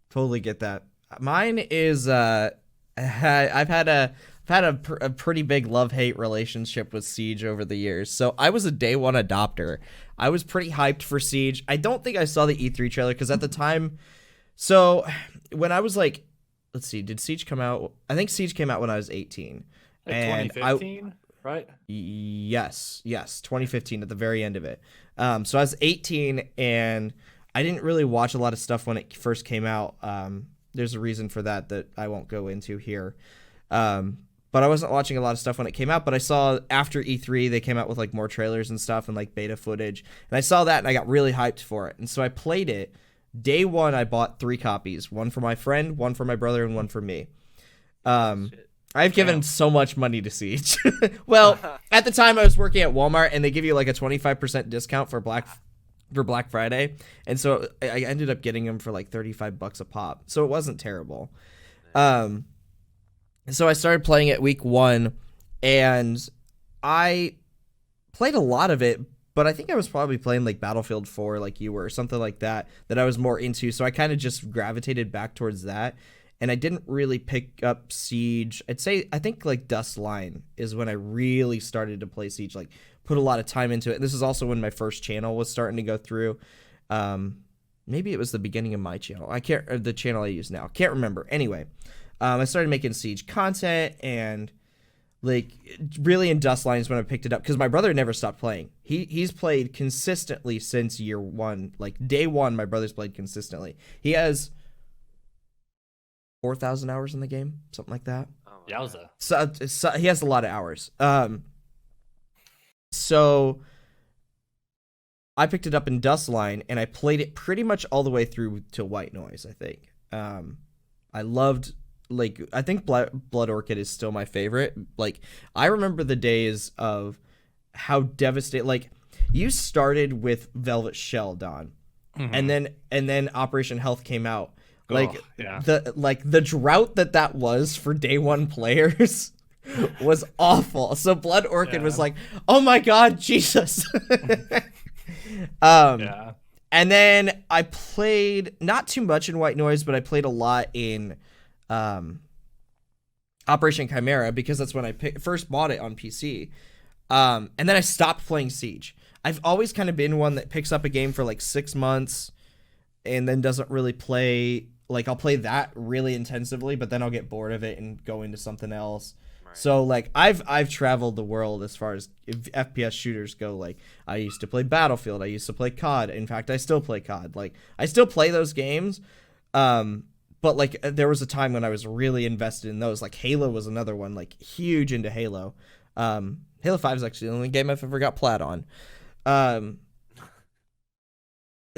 totally get that. Mine is I've had a pretty big love-hate relationship with Siege over the years. So I was a day one adopter. I was pretty hyped for Siege. I don't think I saw the E3 trailer because at the time, so when I was like, let's see, did Siege come out? I think Siege came out when I was 18. Like And 2015, right? Yes, 2015 at the very end of it. So I was 18 and I didn't really watch a lot of stuff when it first came out. There's a reason for that I won't go into here. But I wasn't watching a lot of stuff when it came out, but I saw after E3 they came out with like more trailers and stuff and like beta footage. And I saw that and I got really hyped for it. And so I played it. Day one I bought 3 copies, one for my friend, one for my brother, and one for me. Shit. I've given so much money to Siege. Well, at the time I was working at Walmart and they give you like a 25% discount for Black Friday. And so I ended up getting them for like $35 a pop. So it wasn't terrible. So I started playing it week 1 and I played a lot of it, but I think I was probably playing like Battlefield 4 like you were, or something like that I was more into. So I kind of just gravitated back towards that. And I didn't really pick up Siege. I think like Dust Line is when I really started to play Siege, like put a lot of time into it. And this is also when my first channel was starting to go through. Maybe it was the beginning of my channel. The channel I use now. Can't remember. Anyway, I started making Siege content and like really in Dust Line is when I picked it up because my brother never stopped playing. He's played consistently since year 1. Like day 1, my brother's played consistently. He has 4,000 hours in the game, something like that. Oh, Yowza. So he has a lot of hours. So I picked it up in Dust Line and I played it pretty much all the way through to White Noise, I think. I loved, like, I think Blood Orchid is still my favorite. Like, I remember the days of how devastating, like, you started with Velvet Shell, Don, and then Operation Health came out. Like, the drought that was for day 1 players was awful. So Blood Orchid was like, oh my God, Jesus. And then I played not too much in White Noise, but I played a lot in Operation Chimera because that's when I first bought it on PC. And then I stopped playing Siege. I've always kind of been one that picks up a game for like 6 months and then doesn't really play. Like, I'll play that really intensively, but then I'll get bored of it and go into something else. Right. So, like, I've traveled the world as far as FPS shooters go. Like, I used to play Battlefield. I used to play COD. In fact, I still play COD. Like, I still play those games. But, like, there was a time when I was really invested in those. Like, Halo was another one. Like, huge into Halo. Halo 5 is actually the only game I've ever got plat on.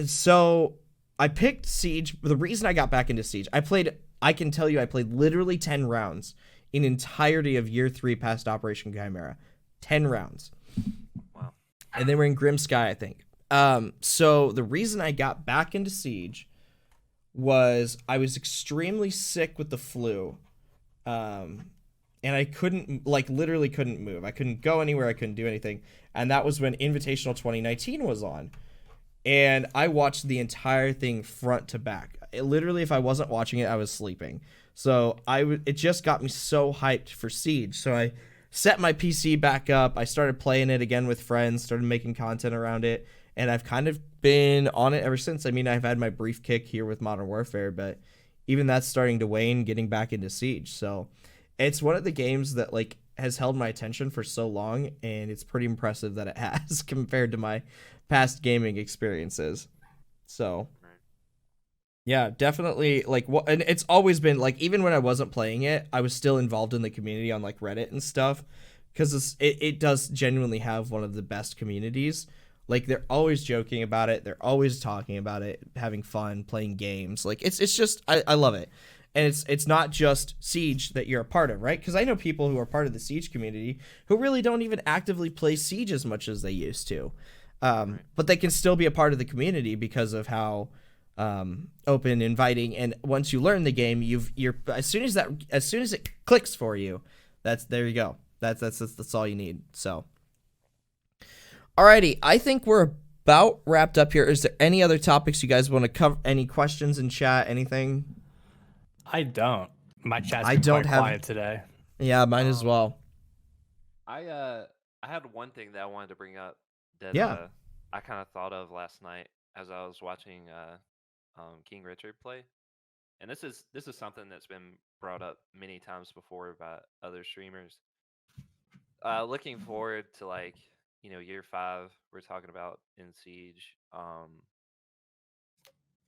So I picked Siege. The reason I got back into Siege, I can tell you I played literally 10 rounds in entirety of year 3 past Operation Chimera. 10 rounds. Wow. And they were in Grim Sky, I think. So the reason I got back into Siege was I was extremely sick with the flu. And I couldn't, like, literally couldn't move. I couldn't go anywhere. I couldn't do anything. And that was when Invitational 2019 was on. And I watched the entire thing front to back. Literally, if I wasn't watching it, I was sleeping. So it just got me so hyped for Siege. So I set my PC back up. I started playing it again with friends, started making content around it. And I've kind of been on it ever since. I mean, I've had my brief kick here with Modern Warfare, but even that's starting to wane, getting back into Siege. So it's one of the games that, like, has held my attention for so long, and it's pretty impressive that it has compared to my past gaming experiences. So yeah, definitely, like, what, and it's always been like, even when I wasn't playing it, I was still involved in the community on like Reddit and stuff, because it does genuinely have one of the best communities. Like, they're always joking about it, they're always talking about it, having fun, playing games. Like, it's just I love it. And it's not just Siege that you're a part of, right? Because I know people who are part of the Siege community who really don't even actively play Siege as much as they used to. But they can still be a part of the community because of how open, inviting, and once you learn the game, you're as soon as it clicks for you, there you go. That's all you need. So, alrighty, I think we're about wrapped up here. Is there any other topics you guys want to cover? Any questions in chat? Anything? I don't. My chat's been quite quiet today. Yeah, mine as well. I had one thing that I wanted to bring up that I kind of thought of last night as I was watching King Richard play, and this is something that's been brought up many times before by other streamers. looking forward to like year 5 we're talking about in Siege.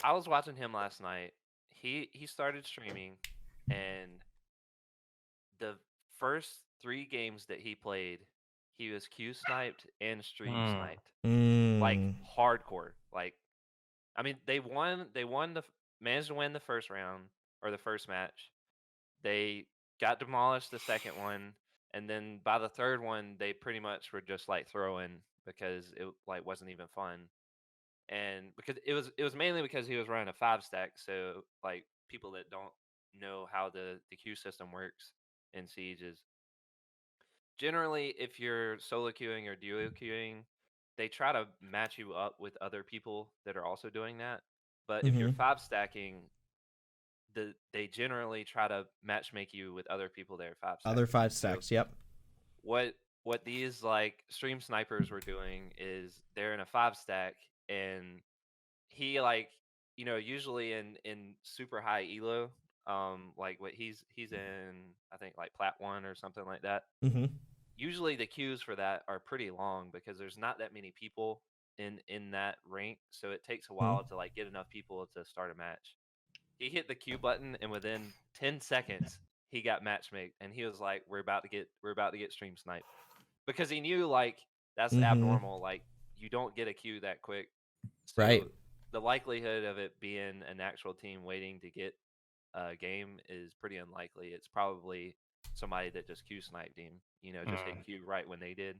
I was watching him last night. He started streaming, and the first 3 games that he played, he was Q sniped and stream sniped, like hardcore. Like, I mean, they won. Managed to win the first round or the first match. They got demolished the second one, and then by the third one, they pretty much were just like throwing because it like wasn't even fun. And because it was mainly because he was running a 5-stack, so like people that don't know how the queue system works in Siege is generally if you're solo queuing or duo queuing, they try to match you up with other people that are also doing that. But if you're 5-stacking, they generally try to matchmake you with other people that are 5-stacking. Other 5-stacks, yep. What these like stream snipers were doing is they're in a 5-stack, and he like usually in super high elo, like what he's in, I think like plat 1 or something like that. Usually the queues for that are pretty long because there's not that many people in that rank, so it takes a while to like get enough people to start a match. He hit the Q button, and within 10 seconds he got matchmade, and he was like, we're about to get stream sniped, because he knew like that's abnormal. Like, you don't get a queue that quick, so Right. the likelihood of it being an actual team waiting to get a game is pretty unlikely. It's probably somebody that just Q sniped him, just hit Q right when they did.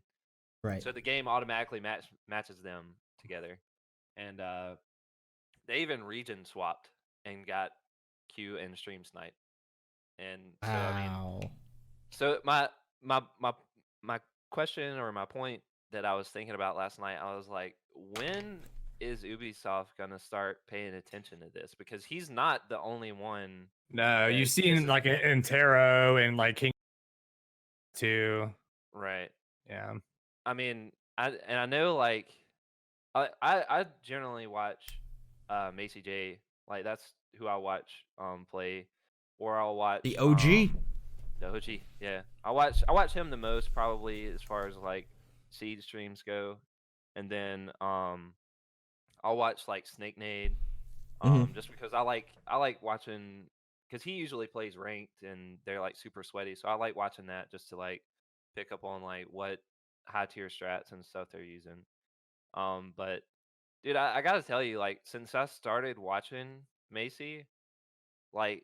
Right. So the game automatically matches them together, and they even region swapped and got Q and stream snipe. And so I mean, so my question or my point that I was thinking about last night, I was like, when is Ubisoft gonna start paying attention to this? Because he's not the only one. No, you've seen like in Taro and like King 2. Right. Yeah. I mean, I know like I generally watch Macy J. Like, that's who I watch play, or I'll watch the OG. The OG, yeah. I watch him the most, probably, as far as like Siege streams go, and then I'll watch like Snake Nade, just because I like watching, because he usually plays ranked and they're like super sweaty, so I like watching that just to like pick up on like what high tier strats and stuff they're using. But dude, I gotta tell you, like, since I started watching Macy, like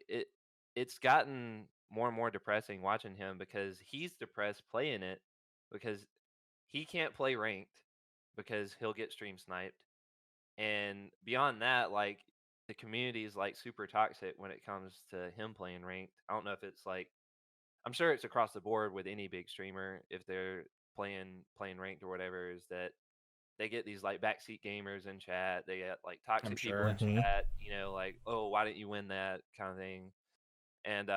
it's gotten more and more depressing watching him, because he's depressed playing it because he can't play ranked because he'll get stream sniped. And beyond that, like, the community is like super toxic when it comes to him playing ranked. I don't know if it's like, I'm sure it's across the board with any big streamer if they're playing ranked or whatever, is that they get these like backseat gamers in chat. They get like toxic people in chat, like, oh, why didn't you win that kind of thing. And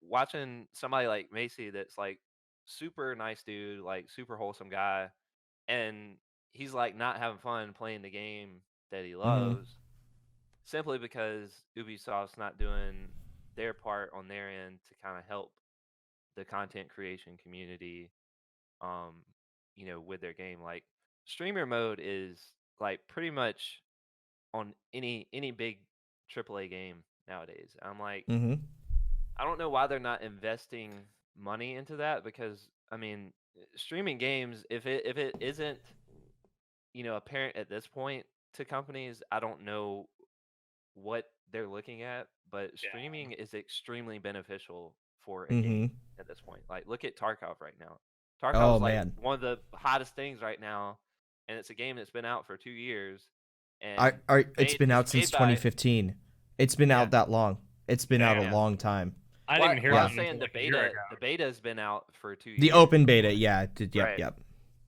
watching somebody like Macy that's like super nice dude, like super wholesome guy, and he's like not having fun playing the game that he loves, simply because Ubisoft's not doing their part on their end to kind of help the content creation community, with their game. Like, streamer mode is like pretty much on any big AAA game nowadays. I'm like, I don't know why they're not investing money into that, because I mean, streaming games, if it isn't apparent at this point to companies, I don't know what they're looking at, but streaming is extremely beneficial for a game at this point. Like, look at Tarkov right now. Tarkov's one of the hottest things right now, and it's a game that's been out for 2 years. And it's been out since 2015. It's been out that long. It's been out a long time. I didn't hear. I was saying the beta has been out for 2 years. The open beta, yeah, yep.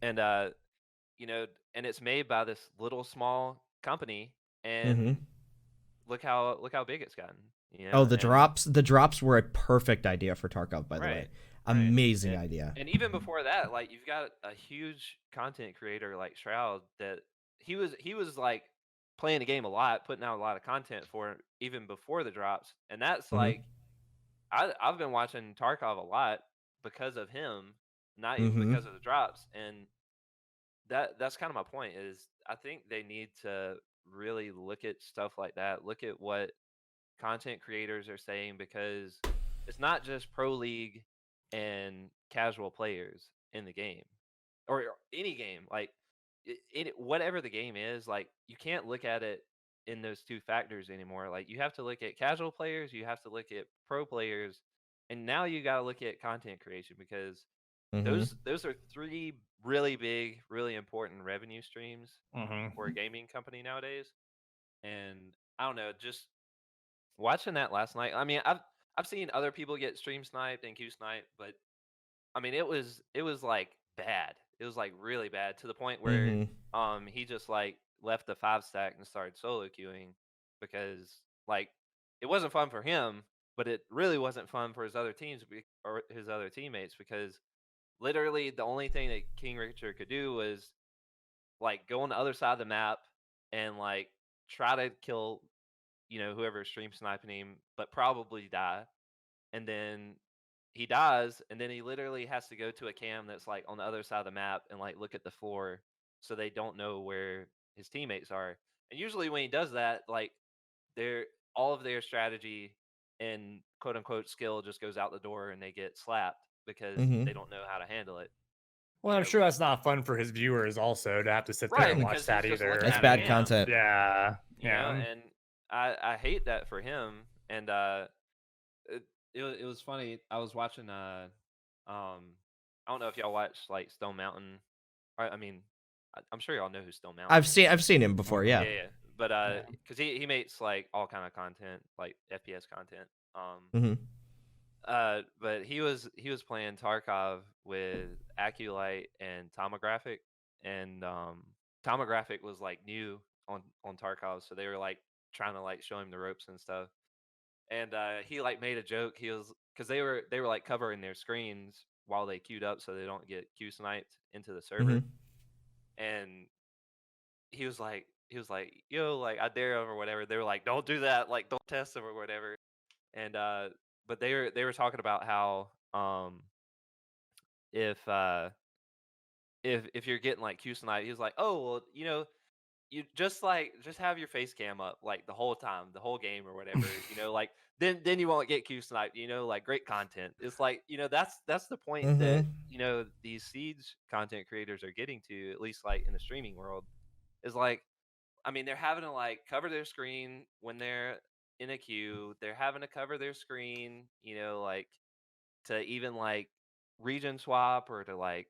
And and it's made by this little small company, and look how big it's gotten. The drops were a perfect idea for Tarkov, by the way. Amazing idea. And even before that, like, you've got a huge content creator like Shroud, that he was like playing the game a lot, putting out a lot of content for it even before the drops. And that's like, I've been watching Tarkov a lot because of him, not even because of the drops. And that's kind of my point. Is I think they need to really look at stuff like that. Look at what content creators are saying, because it's not just pro league and casual players in the game, or any game. Like whatever the game is, like you can't look at it in those two factors anymore. Like you have to look at casual players, you have to look at pro players, and now you got to look at content creation, because those are three really big, really important revenue streams for a gaming company nowadays. And I don't know, just watching that last night. I mean, I've seen other people get stream sniped and Q sniped, but I mean, it was like bad. It was like really bad, to the point where he just like left the 5 stack and started solo queuing, because like it wasn't fun for him, but it really wasn't fun for his other teams or his other teammates, because literally the only thing that King Richard could do was like go on the other side of the map and like try to kill, whoever's stream sniping him, but probably die. And then he dies, and then he literally has to go to a cam that's like on the other side of the map and like look at the floor, so they don't know where his teammates are. And usually when he does that, like all of their strategy and quote unquote skill just goes out the door, and they get slapped because they don't know how to handle it. Well, I'm sure that's not fun for his viewers also to have to sit there Right, and watch because that he's just either. looking That's at bad it, content. Yeah. you know, and I hate that for him. And it was funny. I was watching I don't know if y'all watch like Stone Mountain. I mean, I'm sure y'all know who Stone Mountain is. I've seen him before, yeah. Yeah. But because he makes like all kind of content, like FPS content. But he was playing Tarkov with Aculite and Tomographic, and Tomographic was like new on Tarkov, so they were like trying to like show him the ropes and stuff. And he like made a joke. He was, because they were like covering their screens while they queued up so they don't get Q sniped into the server. And he was like, yo, like I dare him or whatever. They were like, don't do that, like don't test him or whatever. And but they were talking about how if you're getting like Q sniped, he was like, oh well, you just have your face cam up like the whole time, the whole game or whatever, like then you won't get Q sniped, like great content. It's like, that's the point that, these Siege content creators are getting to, at least like in the streaming world, is like, I mean, they're having to like cover their screen when they're in a queue. They're having to cover their screen, like to even like region swap or to like,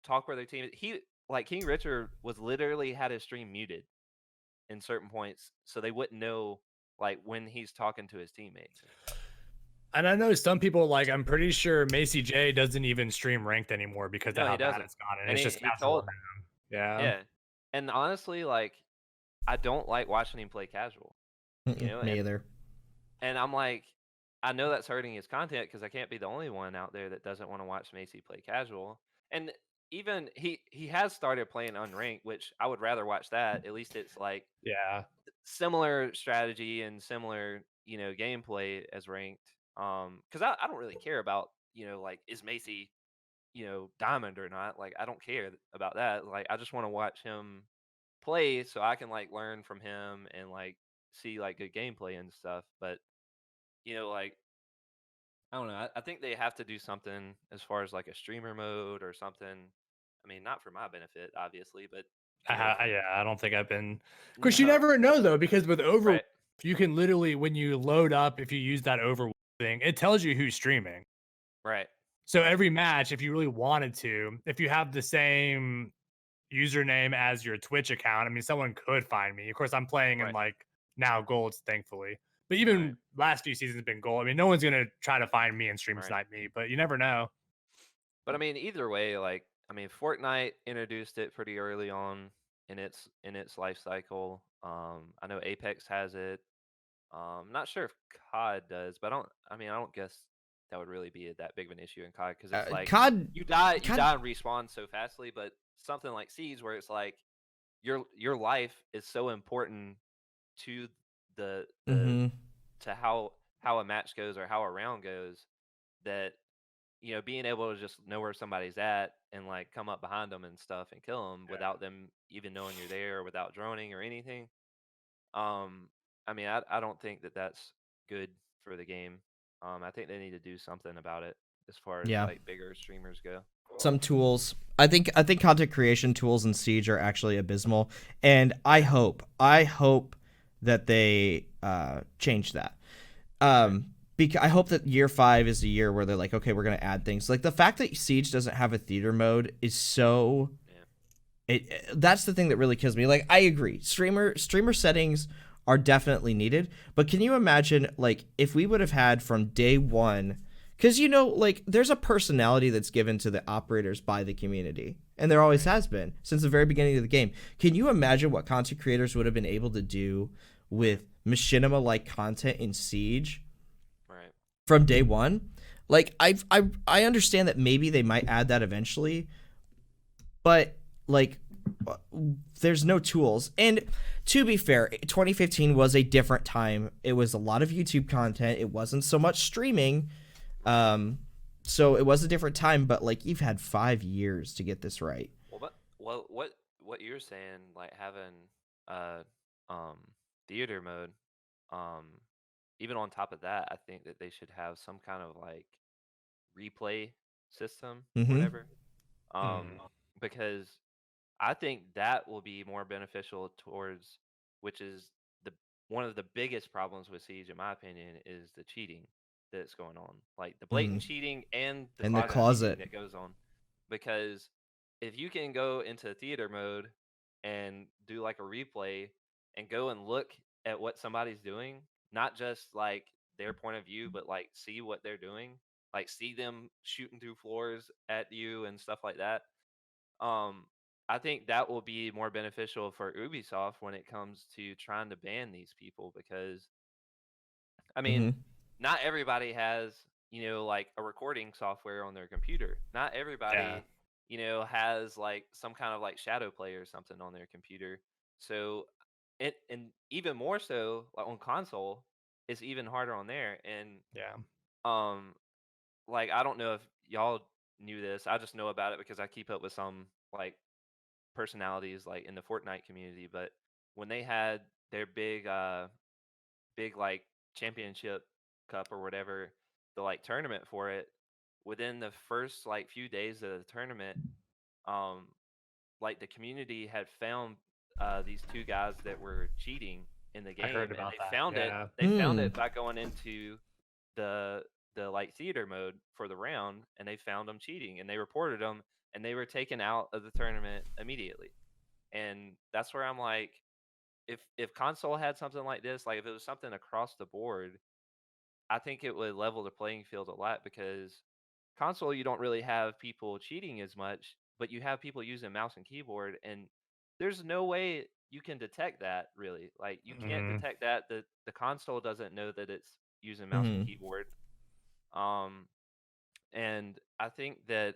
talk with their team. He, like King Richard, was literally had his stream muted in certain points, so they wouldn't know like when he's talking to his teammates and stuff. And I know some people, like, I'm pretty sure Macy J doesn't even stream ranked anymore because of how bad it's gotten. And it's just casual now. Yeah. And honestly, like, I don't like watching him play casual. Me either. And I'm like, I know that's hurting his content, because I can't be the only one out there that doesn't want to watch Macy play casual. And even he has started playing unranked, which I would rather watch that. At least it's like similar strategy and similar, gameplay as ranked. Because I don't really care about, like, is Macy, diamond or not. Like, I don't care about that. Like, I just want to watch him play so I can like learn from him and like see like good gameplay and stuff. But like, I don't know. I think they have to do something as far as like a streamer mode or something. I mean, not for my benefit, obviously, but I don't think I've been, because you never know though, because with Overwatch, you can literally, when you load up, if you use that Overwatch thing, it tells you who's streaming. Right. So every match, if you really wanted to, if you have the same username as your Twitch account, I mean, someone could find me. Of course, I'm playing in like now golds, thankfully. But even last few seasons have been gold. I mean, no one's gonna try to find me and stream snipe me, but you never know. But I mean, either way, like, I mean, Fortnite introduced it pretty early on in its life cycle. I know Apex has it. Not sure if COD does, but I don't guess that would really be that big of an issue in COD, because it's like COD, you die and respawn so fastly. But something like Siege, where it's like your life is so important to the to how a match goes or how a round goes, that being able to just know where somebody's at and like come up behind them and stuff and kill them without them even knowing you're there, or without droning or anything. I mean, I don't think that that's good for the game. I think they need to do something about it as far as Yeah. like bigger streamers go. Some tools. I think content creation tools in Siege are actually abysmal, and I hope that they change that. Because I hope that year 5 is a year where they're like, okay, we're gonna add things. Like the fact that Siege doesn't have a theater mode is so. That's the thing that really kills me. Like I agree, streamer settings are definitely needed, but can you imagine like if we would have had from day one? Because, like, there's a personality that's given to the operators by the community. And there always has been since the very beginning of the game. Can you imagine what content creators would have been able to do with machinima-like content in Siege from day one? Like, I understand that maybe they might add that eventually. But, like, there's no tools. And to be fair, 2015 was a different time. It was a lot of YouTube content. It wasn't so much streaming. So it was a different time, but like you've had 5 years to get this right. Well, what you're saying, like having theater mode, even on top of that, I think that they should have some kind of like replay system, or whatever. Because I think that will be more beneficial towards, which is one of the biggest problems with Siege, in my opinion, is the cheating that's going on, like the blatant cheating and the closet cheating that goes on. Because if you can go into theater mode and do like a replay and go and look at what somebody's doing, not just like their point of view, but like see what they're doing, like see them shooting through floors at you and stuff like that. I think that will be more beneficial for Ubisoft when it comes to trying to ban these people, because I mean, not everybody has, like a recording software on their computer. Not everybody, has like some kind of like shadow play or something on their computer. So and even more so like on console, it's even harder on there. And like I don't know if y'all knew this. I just know about it because I keep up with some like personalities like in the Fortnite community. But when they had their big like championship cup or whatever, the like tournament for it, within the first like few days of the tournament, like the community had found these 2 guys that were cheating in the game. I heard about they found it. They found it by going into the like theater mode for the round, and they found them cheating, and they reported them, and they were taken out of the tournament immediately. And that's where I'm like, if console had something like this, like if it was something across the board, I think it would level the playing field a lot, because console, you don't really have people cheating as much, but you have people using mouse and keyboard, and there's no way you can detect that, really. Like you can't detect that. The console doesn't know that it's using mouse and keyboard. And I think that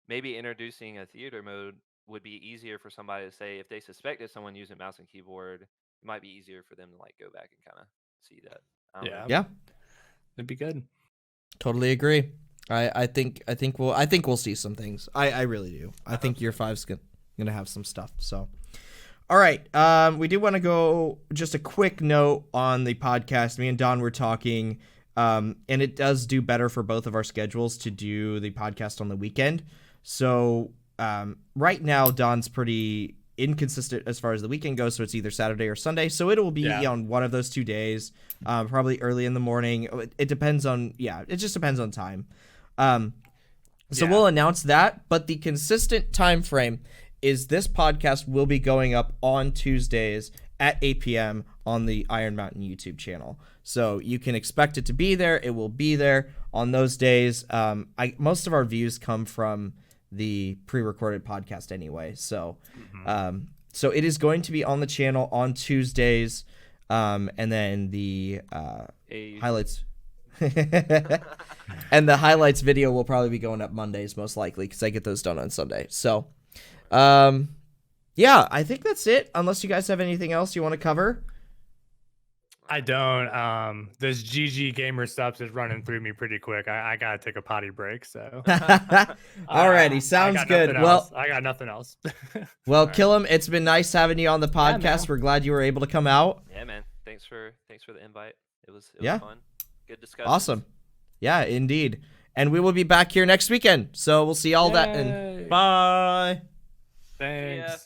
maybe introducing a theater mode would be easier for somebody to say. If they suspected someone using mouse and keyboard, it might be easier for them to like go back and kind of see that. Yeah, it'd be good. Totally agree. I think we'll see some things. I really do. I think year 5's gonna have some stuff. So, all right. We do want to go just a quick note on the podcast. Me and Don were talking, and it does do better for both of our schedules to do the podcast on the weekend. So right now, Don's pretty inconsistent as far as the weekend goes, so it's either Saturday or Sunday. So it will be on one of those 2 days, probably early in the morning. It depends on it just depends on time. So we'll announce that, but the consistent time frame is this podcast will be going up on Tuesdays at 8 p.m. on the Iron Mountain YouTube channel. So you can expect it to be there. It will be there on those days. Most of our views come from the pre-recorded podcast anyway. So so it is going to be on the channel on Tuesdays, and then the highlights and the highlights video will probably be going up Mondays most likely, because I get those done on Sunday. So I think that's it, unless you guys have anything else you want to cover. I don't. This GG gamer stuff is running through me pretty quick. I gotta take a potty break. So. Alrighty, sounds good. Well, I got nothing else. well, Killem, it's been nice having you on the podcast. man. We're glad you were able to come out. Yeah, man. Thanks for the invite. It was Yeah. fun. Good discussion. Awesome. Yeah, indeed. And we will be back here next weekend. So we'll see y'all that. Yay. And bye. Thanks. Yeah.